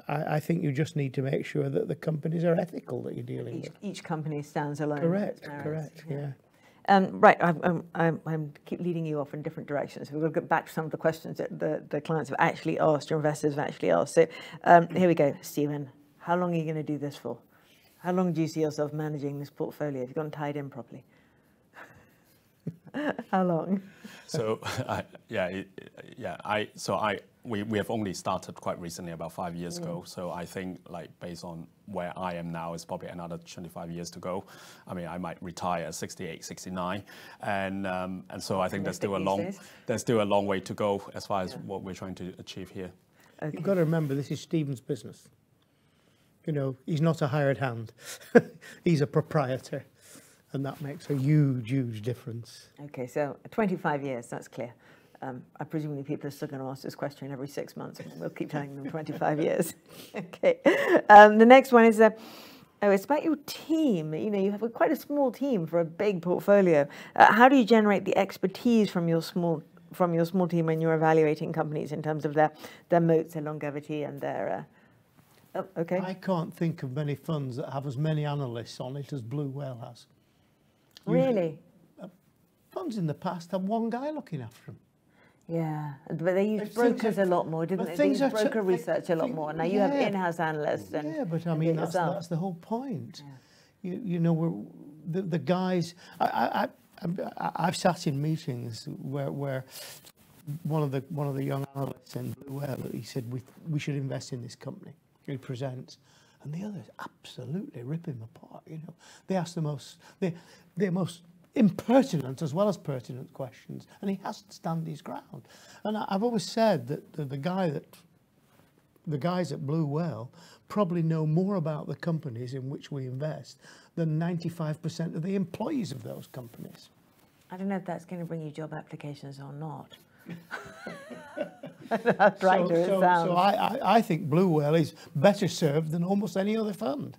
B: I think you just need to make sure that the companies are ethical that you're dealing with.
A: Each company stands alone.
B: Correct, yeah.
A: Right, I'm keep leading you off in different directions. We'll get back to some of the questions that the clients have actually asked, your investors have actually asked. So here we go, Stephen. How long are you going to do this for? How long do you see yourself managing this portfolio? Have you gotten tied in properly? How long?
C: So we have only started quite recently, about 5 years ago. So I think, like, based on where I am now, it's probably another 25 years to go. I mean, I might retire at 68, 69, and so I think there's still a long way to go as far as what we're trying to achieve here.
B: Okay. You've got to remember, this is Stephen's business. You know, he's not a hired hand. He's a proprietor. And that makes a huge, huge difference.
A: Okay, so 25 years, that's clear. I presume people are still going to ask this question every 6 months. We'll keep telling them 25 years. Okay. The next one is, it's about your team. You know, you have quite a small team for a big portfolio. How do you generate the expertise from your small team when you're evaluating companies in terms of their moats, their longevity, and their... okay.
B: I can't think of many funds that have as many analysts on it as Blue Whale has.
A: Really?
B: Funds in the past had one guy looking after them.
A: Yeah, but they used brokers a lot more, didn't they? They used broker research a lot more. Now you have in-house analysts.
B: Yeah, but I mean, that's the whole point. Yeah. You know, the guys... I've sat in meetings where one of the young analysts in Blue Whale, he said, we should invest in this company. He presents. And the others absolutely rip him apart. You know, they ask the most impertinent as well as pertinent questions, and he has to stand his ground. And I've always said that the guys at Blue Whale probably know more about the companies in which we invest than 95% of the employees of those companies.
A: I don't know if that's going to bring you job applications or not. So
B: I think Blue Whale is better served than almost any other fund.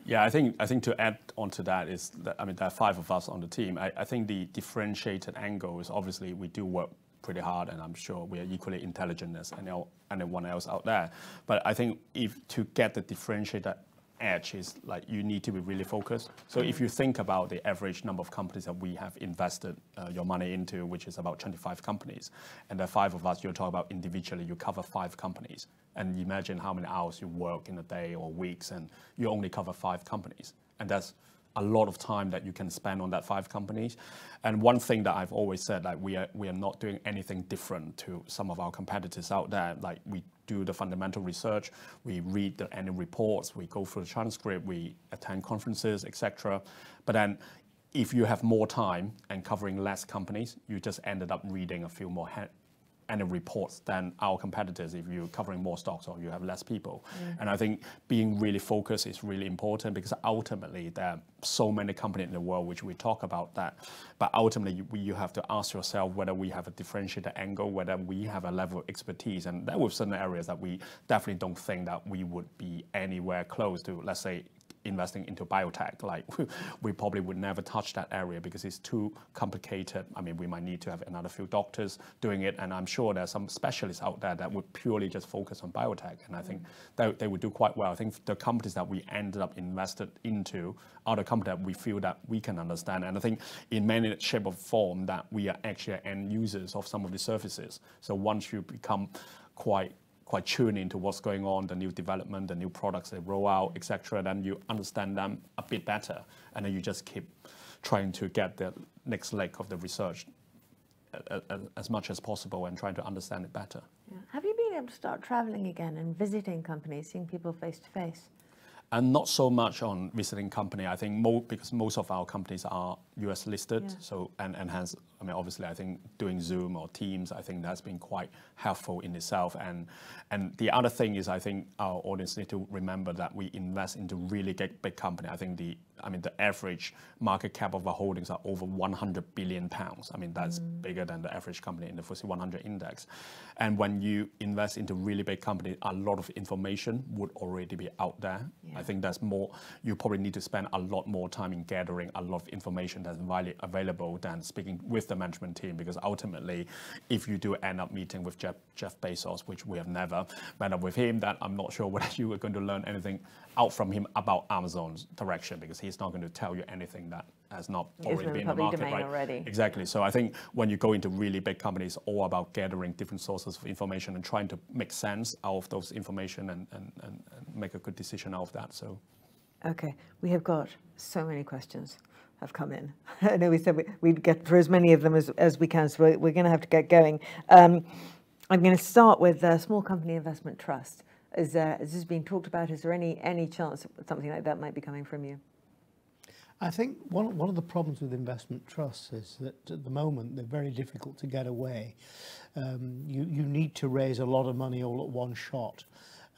C: Yeah, I think to add on to that is that, I mean, there are 5 of us on the team. I think the differentiated angle is, obviously we do work pretty hard, and I'm sure we are equally intelligent as anyone else out there. But I think to get the differentiated edge is, like, you need to be really focused. So if you think about the average number of companies that we have invested your money into, which is about 25 companies, and there are 5 of us, you're talking about individually, you cover 5 companies. And imagine how many hours you work in a day or weeks, and you only cover 5 companies. And that's a lot of time that you can spend on that 5 companies. And one thing that I've always said, like, we are not doing anything different to some of our competitors out there. Like, we do the fundamental research, we read the annual reports, we go through the transcript, we attend conferences, etc. But then if you have more time and covering less companies, you just ended up reading a few more annual reports than our competitors if you're covering more stocks or you have less people. And I think being really focused is really important, because ultimately there are so many companies in the world which we talk about that, but ultimately you have to ask yourself whether we have a differentiated angle, whether we have a level of expertise, and there were certain areas that we definitely don't think that we would be anywhere close to, let's say, investing into biotech. Like, we probably would never touch that area because it's too complicated. I mean, we might need to have another few doctors doing it, and I'm sure there's some specialists out there that would purely just focus on biotech, and I think they would do quite well. I think the companies that we ended up invested into are the companies that we feel that we can understand, and I think in many shape or form that we are actually end users of some of the services. So once you become quite tuned into what's going on, the new development, the new products they roll out, etc., then you understand them a bit better, and then you just keep trying to get the next leg of the research as much as possible and trying to understand it better.
A: Yeah. Have you been able to start traveling again and visiting companies, seeing people face to face?
C: And not so much on visiting company. I think because most of our companies are US listed, so and hence, I mean, obviously, I think doing Zoom or Teams, I think that's been quite helpful in itself. And the other thing is, I think our audience need to remember that we invest into really big company. I think the average market cap of our holdings are over 100 billion pounds. I mean, that's bigger than the average company in the FTSE 100 index. And when you invest into really big companies, a lot of information would already be out there. I think that's more, you probably need to spend a lot more time in gathering a lot of information that's widely available than speaking with the management team, because ultimately, if you do end up meeting with Jeff Bezos, which we have never met up with him, then I'm not sure whether you are going to learn anything out from him about Amazon's direction, because he he's not going to tell you anything that has not already been in the
A: public
C: market,
A: domain
C: right?
A: already.
C: Exactly. So I think when you go into really big companies, all about gathering different sources of information and trying to make sense out of those information and make a good decision out of that. So,
A: okay, we have got so many questions have come in. I know we said we'd get through as many of them as we can, so we're going to have to get going. I'm going to start with Small Company Investment Trust. Is this being talked about? Is there any chance something like that might be coming from you?
B: I think one of the problems with investment trusts is that at the moment they're very difficult to get away. You need to raise a lot of money all at one shot.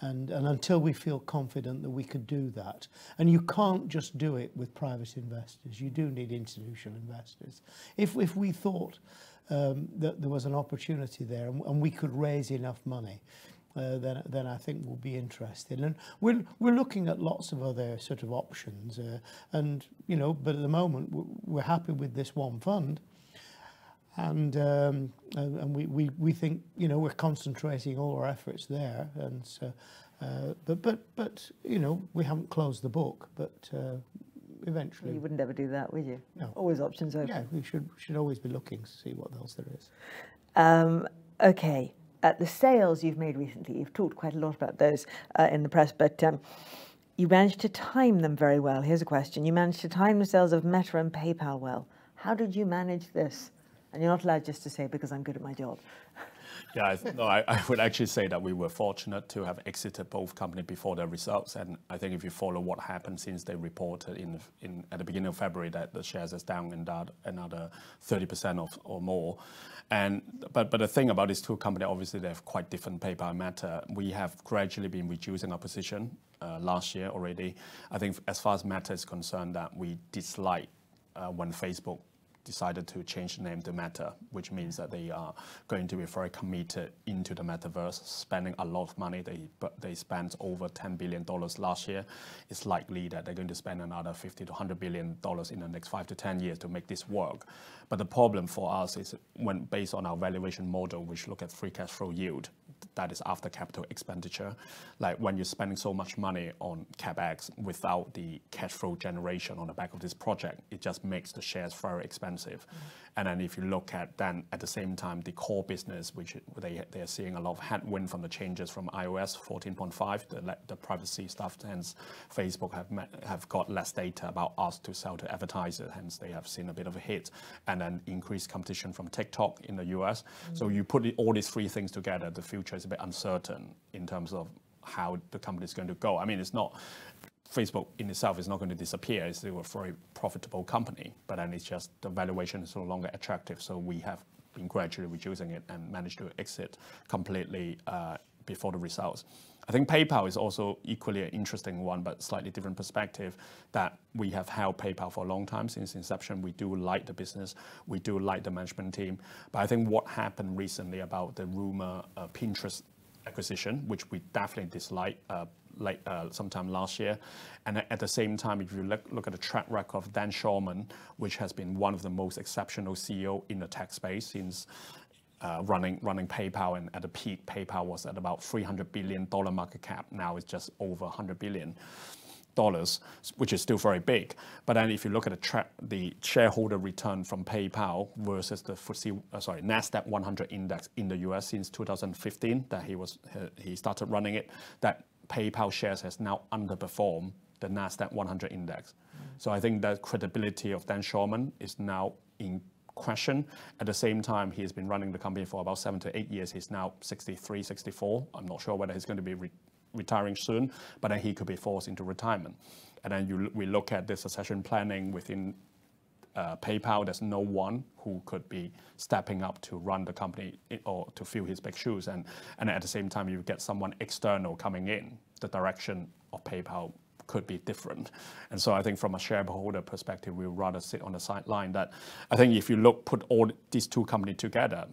B: And until we feel confident that we could do that, and you can't just do it with private investors, you do need institutional investors. If we thought that there was an opportunity there and we could raise enough money, then I think we'll be interested. And we're looking at lots of other sort of options, and but at the moment we're happy with this one fund, and we think we're concentrating all our efforts there, and so but we haven't closed the book, but eventually.
A: You wouldn't ever do that, would you?
B: No.
A: Always options open.
B: Yeah, we should always be looking to see what else there is.
A: Okay. The sales you've made recently, you've talked quite a lot about those in the press, but you managed to time them very well. Here's a question. You managed to time the sales of Meta and PayPal well. How did you manage this? And you're not allowed just to say, because I'm good at my job.
C: Yeah, I would actually say that we were fortunate to have exited both companies before their results. And I think if you follow what happened since they reported at the beginning of February that the shares is down in that another 30% or more. But the thing about these two companies, obviously they have quite different PayPal and Meta. We have gradually been reducing our position last year already. I think as far as Meta is concerned, that we dislike when Facebook decided to change the name to Meta, which means that they are going to be very committed into the metaverse, spending a lot of money. They spent over $10 billion last year. It's likely that they're going to spend another $50 to $100 billion in the next 5 to 10 years to make this work. But the problem for us is when based on our valuation model, which look at free cash flow yield, that is after capital expenditure. Like when you're spending so much money on CapEx without the cash flow generation on the back of this project, it just makes the shares very expensive. And then if you look at then at the same time, the core business, which they are seeing a lot of headwind from the changes from iOS 14.5, the privacy stuff, hence Facebook have got less data about us to sell to advertisers, hence they have seen a bit of a hit, and then increased competition from TikTok in the US. So you put all these three things together, the future is a bit uncertain in terms of how the company is going to go. I mean, it's not, Facebook in itself is not going to disappear. It's still a very profitable company, but then it's just the valuation is no longer attractive. So we have been gradually reducing it and managed to exit completely before the results. I think PayPal is also equally an interesting one, but slightly different perspective, that we have held PayPal for a long time since inception. We do like the business. We do like the management team. But I think what happened recently about the rumor Pinterest acquisition, which we definitely dislike sometime last year. And at the same time, if you look at the track record of Dan Schulman, which has been one of the most exceptional CEO in the tech space since running PayPal, and at the peak, PayPal was at about $300 billion market cap. Now it's just over $100 billion, which is still very big. But then if you look at the shareholder return from PayPal versus the NASDAQ 100 index in the US since 2015, that he started running it, that PayPal shares has now underperformed the NASDAQ 100 index. So I think the credibility of Dan Schulman is now in question. At the same time, he has been running the company for about 7 to 8 years. He's now 63, 64. I'm not sure whether he's going to be retiring soon, but then he could be forced into retirement. And then we look at the succession planning within PayPal. There's no one who could be stepping up to run the company or to fill his big shoes. And at the same time, you get someone external coming in, the direction of PayPal could be different. And so I think from a shareholder perspective, we would rather sit on the sideline. That I think if you put all these two companies together,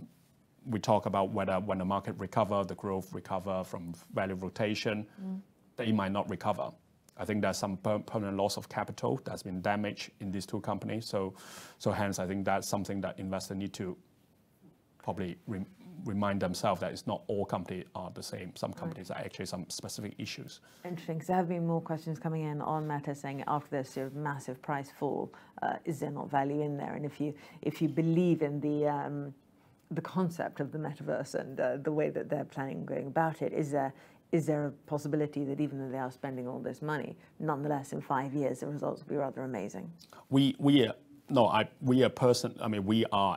C: we talk about whether when the market recover, the growth recover from value rotation, they might not recover. I think there's some permanent loss of capital that's been damaged in these two companies. So hence I think that's something that investors need to probably remind themselves that it's not all companies are the same. Some companies are actually some specific issues.
A: Interesting, because there have been more questions coming in on Meta saying after this sort of massive price fall, is there not value in there? And if you believe in the concept of the metaverse and the way that they're planning on going about it, is there a possibility that even though they are spending all this money, nonetheless in 5 years the results will be rather amazing?
C: We are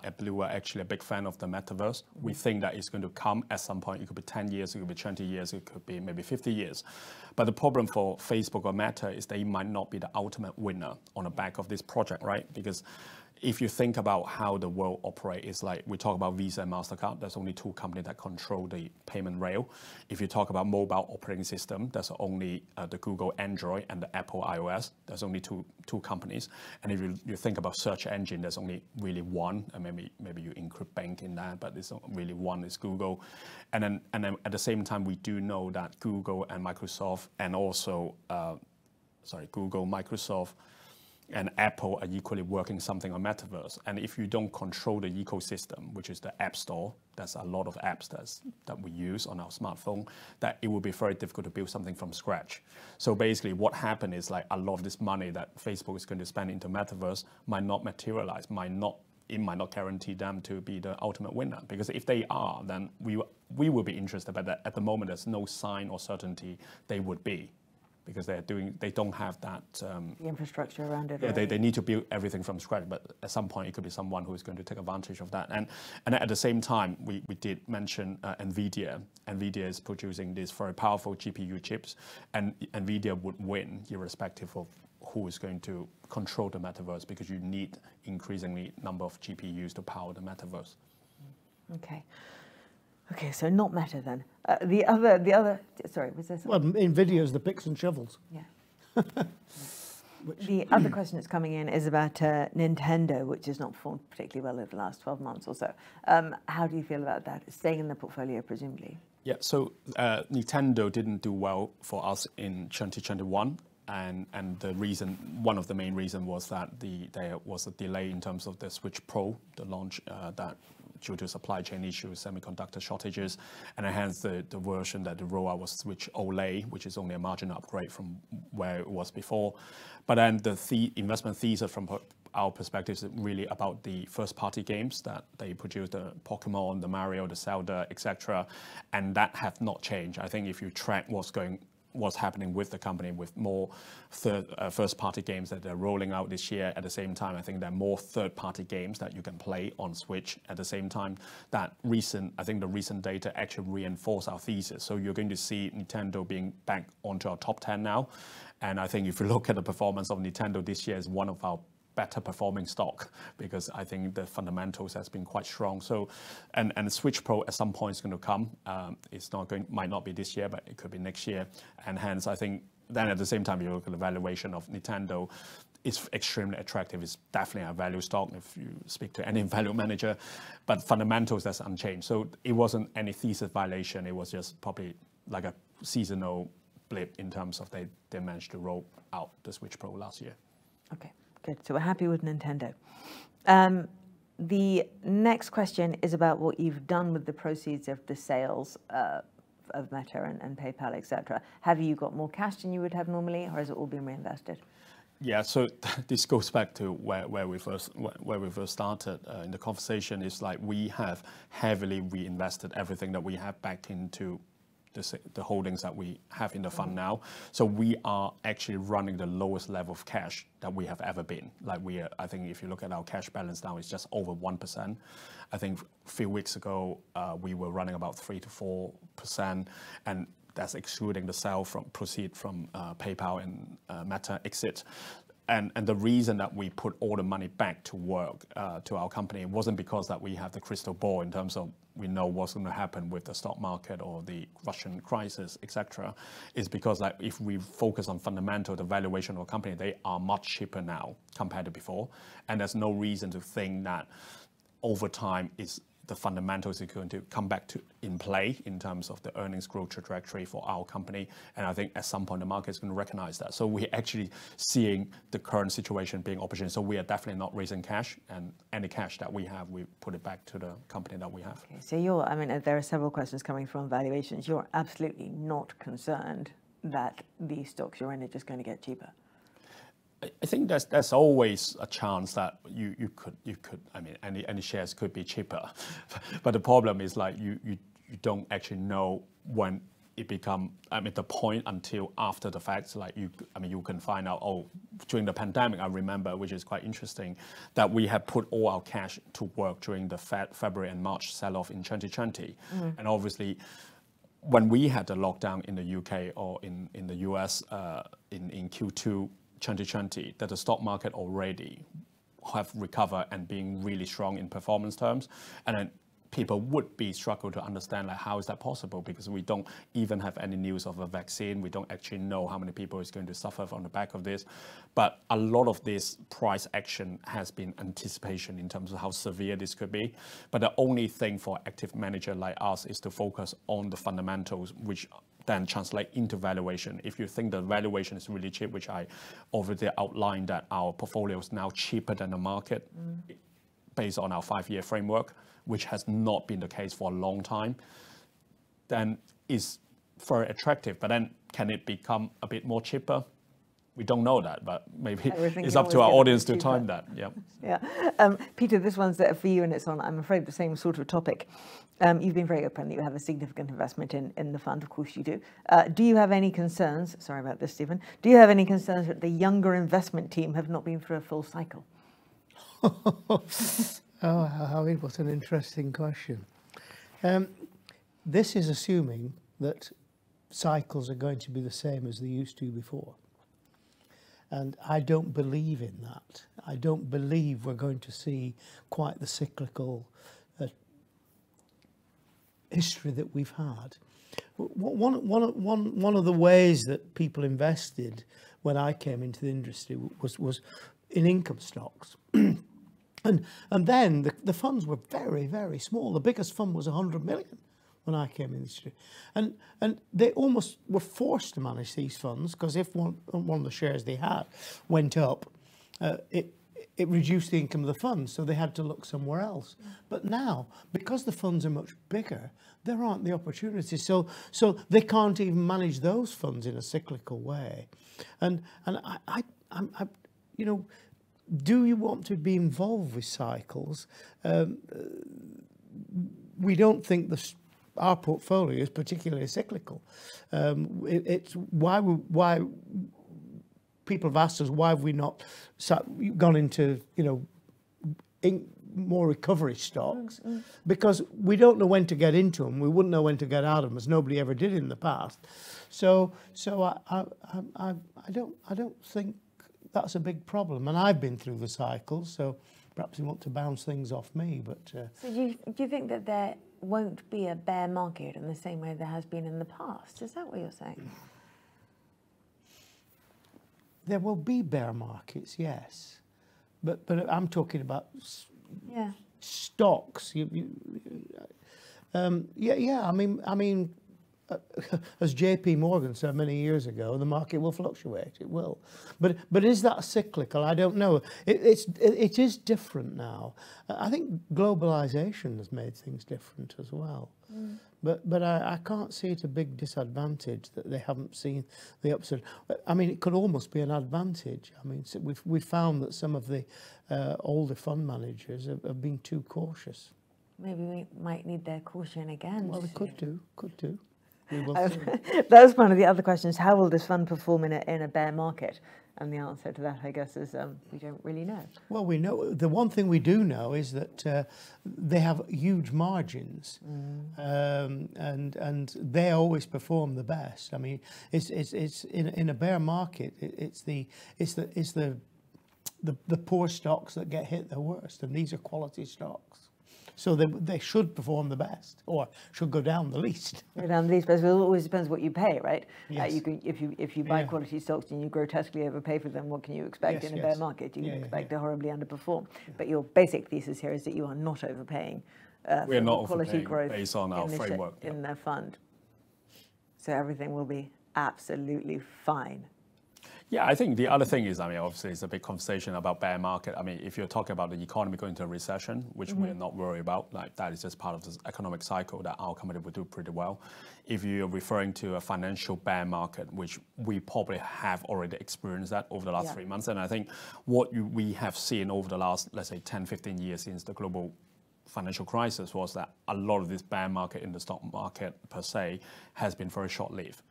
C: at Blue Whale actually a big fan of the metaverse. We think that it's going to come at some point. It could be 10 years, it could be 20 years, it could be maybe 50 years. But the problem for Facebook or Meta is they might not be the ultimate winner on the back of this project, right? Because if you think about how the world operates, it's like we talk about Visa and MasterCard, there's only 2 companies that control the payment rail. If you talk about mobile operating system, there's only the Google Android and the Apple iOS. There's only two companies. And if you think about search engine, there's only really one, and maybe you include bank in that, but there's really one is Google. And then at the same time, we do know that Google and Microsoft and also, Google, Microsoft, and Apple are equally working something on metaverse. And if you don't control the ecosystem, which is the App Store, there's a lot of apps that we use on our smartphone, that it will be very difficult to build something from scratch. So basically what happened is like a lot of this money that Facebook is going to spend into metaverse might not materialize, it might not guarantee them to be the ultimate winner. Because if they are, then we will be interested, but at the moment there's no sign or certainty they would be. Because they don't have that
A: the infrastructure around it.
C: Yeah, they need to build everything from scratch. But at some point, it could be someone who is going to take advantage of that. And at the same time, we did mention NVIDIA. NVIDIA is producing these very powerful GPU chips, and NVIDIA would win irrespective of who is going to control the metaverse, because you need increasingly number of GPUs to power the metaverse.
A: Okay, so not Meta then. The other. Sorry, was there something?
B: Well, NVIDIA's the picks and shovels.
A: Yeah. The other question that's coming in is about Nintendo, which has not performed particularly well over the last 12 months or so. How do you feel about that? It's staying in the portfolio, presumably.
C: Yeah. So Nintendo didn't do well for us in 2021. And one of the main reasons was that there was a delay in terms of the Switch Pro, the launch that due to supply chain issues, semiconductor shortages, and hence the version that the rollout was Switch OLED, which is only a marginal upgrade from where it was before. But then the investment thesis from our perspective is really about the first-party games that they produce, the Pokemon, the Mario, the Zelda, etc., and that have not changed. I think if you track what's happening with the company, with more first-party games that they're rolling out this year. At the same time, I think there are more third-party games that you can play on Switch. At the same time, I think the recent data actually reinforce our thesis. So you're going to see Nintendo being back onto our top 10 now. And I think if you look at the performance of Nintendo this year, is one of our better performing stock, because I think the fundamentals has been quite strong. So, and Switch Pro at some point is going to come. Might not be this year, but it could be next year. And hence, I think then at the same time, you look at the valuation of Nintendo, it's extremely attractive. It's definitely a value stock if you speak to any value manager, but fundamentals, that's unchanged. So it wasn't any thesis violation. It was just probably like a seasonal blip in terms of they managed to roll out the Switch Pro last year.
A: Okay. Good. So we're happy with Nintendo. The next question is about what you've done with the proceeds of the sales of Meta and PayPal, etc. Have you got more cash than you would have normally, or has it all been reinvested?
C: Yeah, so this goes back to where we first started in the conversation. Is like we have heavily reinvested everything that we have back into the holdings that we have in the fund now. So we are actually running the lowest level of cash that we have ever been. I think if you look at our cash balance now, it's just over 1%. I think a few weeks ago, we were running about 3 to 4%, and that's excluding the proceed from PayPal and Meta exit. And the reason that we put all the money back to work to our company wasn't because that we have the crystal ball in terms of we know what's going to happen with the stock market or the Russian crisis, etc. It's because like if we focus on fundamental, the valuation of a company, they are much cheaper now compared to before. And there's no reason to think that over time the fundamentals are going to come back to in play in terms of the earnings growth trajectory for our company. And I think at some point the market is going to recognize that. So we're actually seeing the current situation being opportunity. So we are definitely not raising cash, and any cash that we have, we put it back to the company that we have.
A: Okay, so I mean, there are several questions coming from valuations. You're absolutely not concerned that these stocks you're in are just going to get cheaper?
C: I think there's always a chance that you could. I mean, any shares could be cheaper, but the problem is like you don't actually know when it become. I mean, the point until after the fact. Like you can find out. Oh, during the pandemic, I remember, which is quite interesting, that we had put all our cash to work during the February and March sell-off in 2020, and obviously, when we had the lockdown in the UK or in the US in Q2. 2020, that the stock market already have recovered and being really strong in performance terms, and then people would be struggle to understand like how is that possible, because we don't even have any news of a vaccine. We don't actually know how many people is going to suffer on the back of this, but a lot of this price action has been anticipation in terms of how severe this could be. But the only thing for active manager like us is to focus on the fundamentals, which then translate into valuation. If you think the valuation is really cheap, which I already outlined that our portfolio is now cheaper than the market based on our 5-year framework, which has not been the case for a long time, then is very attractive. But then can it become a bit more cheaper? We don't know that, but maybe it's up to our audience to time that. Yeah.
A: Yeah. Peter, this one's for you, and it's on, I'm afraid, the same sort of topic. You've been very open that you have a significant investment in the fund. Of course you do. Do you have any concerns? Sorry about this, Stephen. Do you have any concerns that the younger investment team have not been through a full cycle?
B: Oh, what an interesting question. This is assuming that cycles are going to be the same as they used to before. And I don't believe in that. I don't believe we're going to see quite the cyclical history that we've had. One of the ways that people invested when I came into the industry was in income stocks. And then the funds were very, very small. The biggest fund was 100 million when I came in the industry. And they almost were forced to manage these funds, because if one of the shares they had went up, it reduced the income of the fund, so they had to look somewhere else. But now, because the funds are much bigger, there aren't the opportunities. So they can't even manage those funds in a cyclical way. And I you know, do you want to be involved with cycles? We don't think our portfolio is particularly cyclical. It's why people have asked us why have we not gone into, you know, more recovery stocks, because we don't know when to get into them. We wouldn't know when to get out of them, as nobody ever did in the past. So I don't think that's a big problem. And I've been through the cycles, so perhaps you want to bounce things off me. But
A: so do you think that there won't be a bear market in the same way there has been in the past? Is that what you're saying?
B: There will be bear markets, yes, but I'm talking about stocks. I mean, as J.P. Morgan said many years ago, the market will fluctuate. It will, but is that cyclical? I don't know. It is different now. I think globalization has made things different as well. But I can't see it a big disadvantage that they haven't seen the upside. I mean, it could almost be an advantage. I mean, we've found that some of the older fund managers have been too cautious.
A: Maybe we might need their caution again.
B: Well, they could do.
A: That was one of the other questions. How will this fund perform in a bear market? And the answer to that, I guess, is we don't really know.
B: Well, we know. The one thing we do know is that they have huge margins, and they always perform the best. I mean, it's in a bear market, it's the poor stocks that get hit the worst, and these are quality stocks. So they should perform the best, or should go down the least.
A: Go down the least, but it always depends what you pay, right?
B: Yes.
A: You can, if you buy quality stocks and you grotesquely overpay for them, what can you expect in a bear market? You can expect to horribly underperform. But your basic thesis here is that you are not overpaying
C: We're not
A: quality
C: overpaying
A: growth
C: based on our framework.
A: in their fund. So everything will be absolutely fine.
C: Yeah, I think the other thing is, I mean, obviously it's a big conversation about bear market. I mean, if you're talking about the economy going into a recession, which we're not worried about, like that is just part of this economic cycle that our company will do pretty well. If you're referring to a financial bear market, which we probably have already experienced that over the last 3 months. And I think what we have seen over the last, let's say, 10, 15 years since the global financial crisis was that a lot of this bear market in the stock market per se has been very short-lived.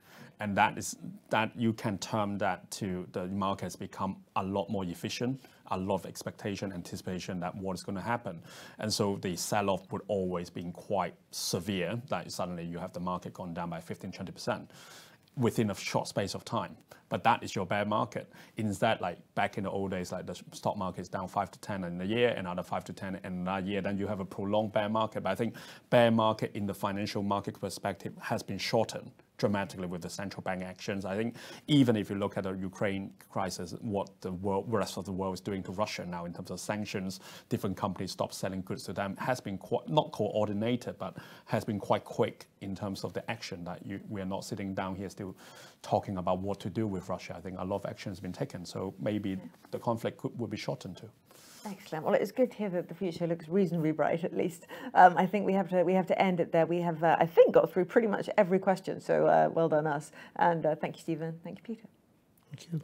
C: And that you can term that to the market has become a lot more efficient, a lot of expectation, anticipation that what is going to happen. And so the sell-off would always be quite severe, that suddenly you have the market gone down by 15, 20% within a short space of time. But that is your bear market. Instead, like back in the old days, like the stock market is down 5 to 10 in a year, another 5 to 10 in another year, then you have a prolonged bear market. But I think bear market in the financial market perspective has been shortened dramatically with the central bank actions. I think even if you look at the Ukraine crisis, what the rest of the world is doing to Russia now in terms of sanctions, different companies stop selling goods to them, has been quite, not coordinated, but has been quite quick in terms of the action that we are not sitting down here still talking about what to do with Russia. I think a lot of action has been taken. So maybe the conflict will be shortened too.
A: Excellent. Well, it's good to hear that the future looks reasonably bright, at least. I think we have to end it there. We have, I think, got through pretty much every question. So well done us. And thank you, Stephen. Thank you, Peter.
B: Thank you.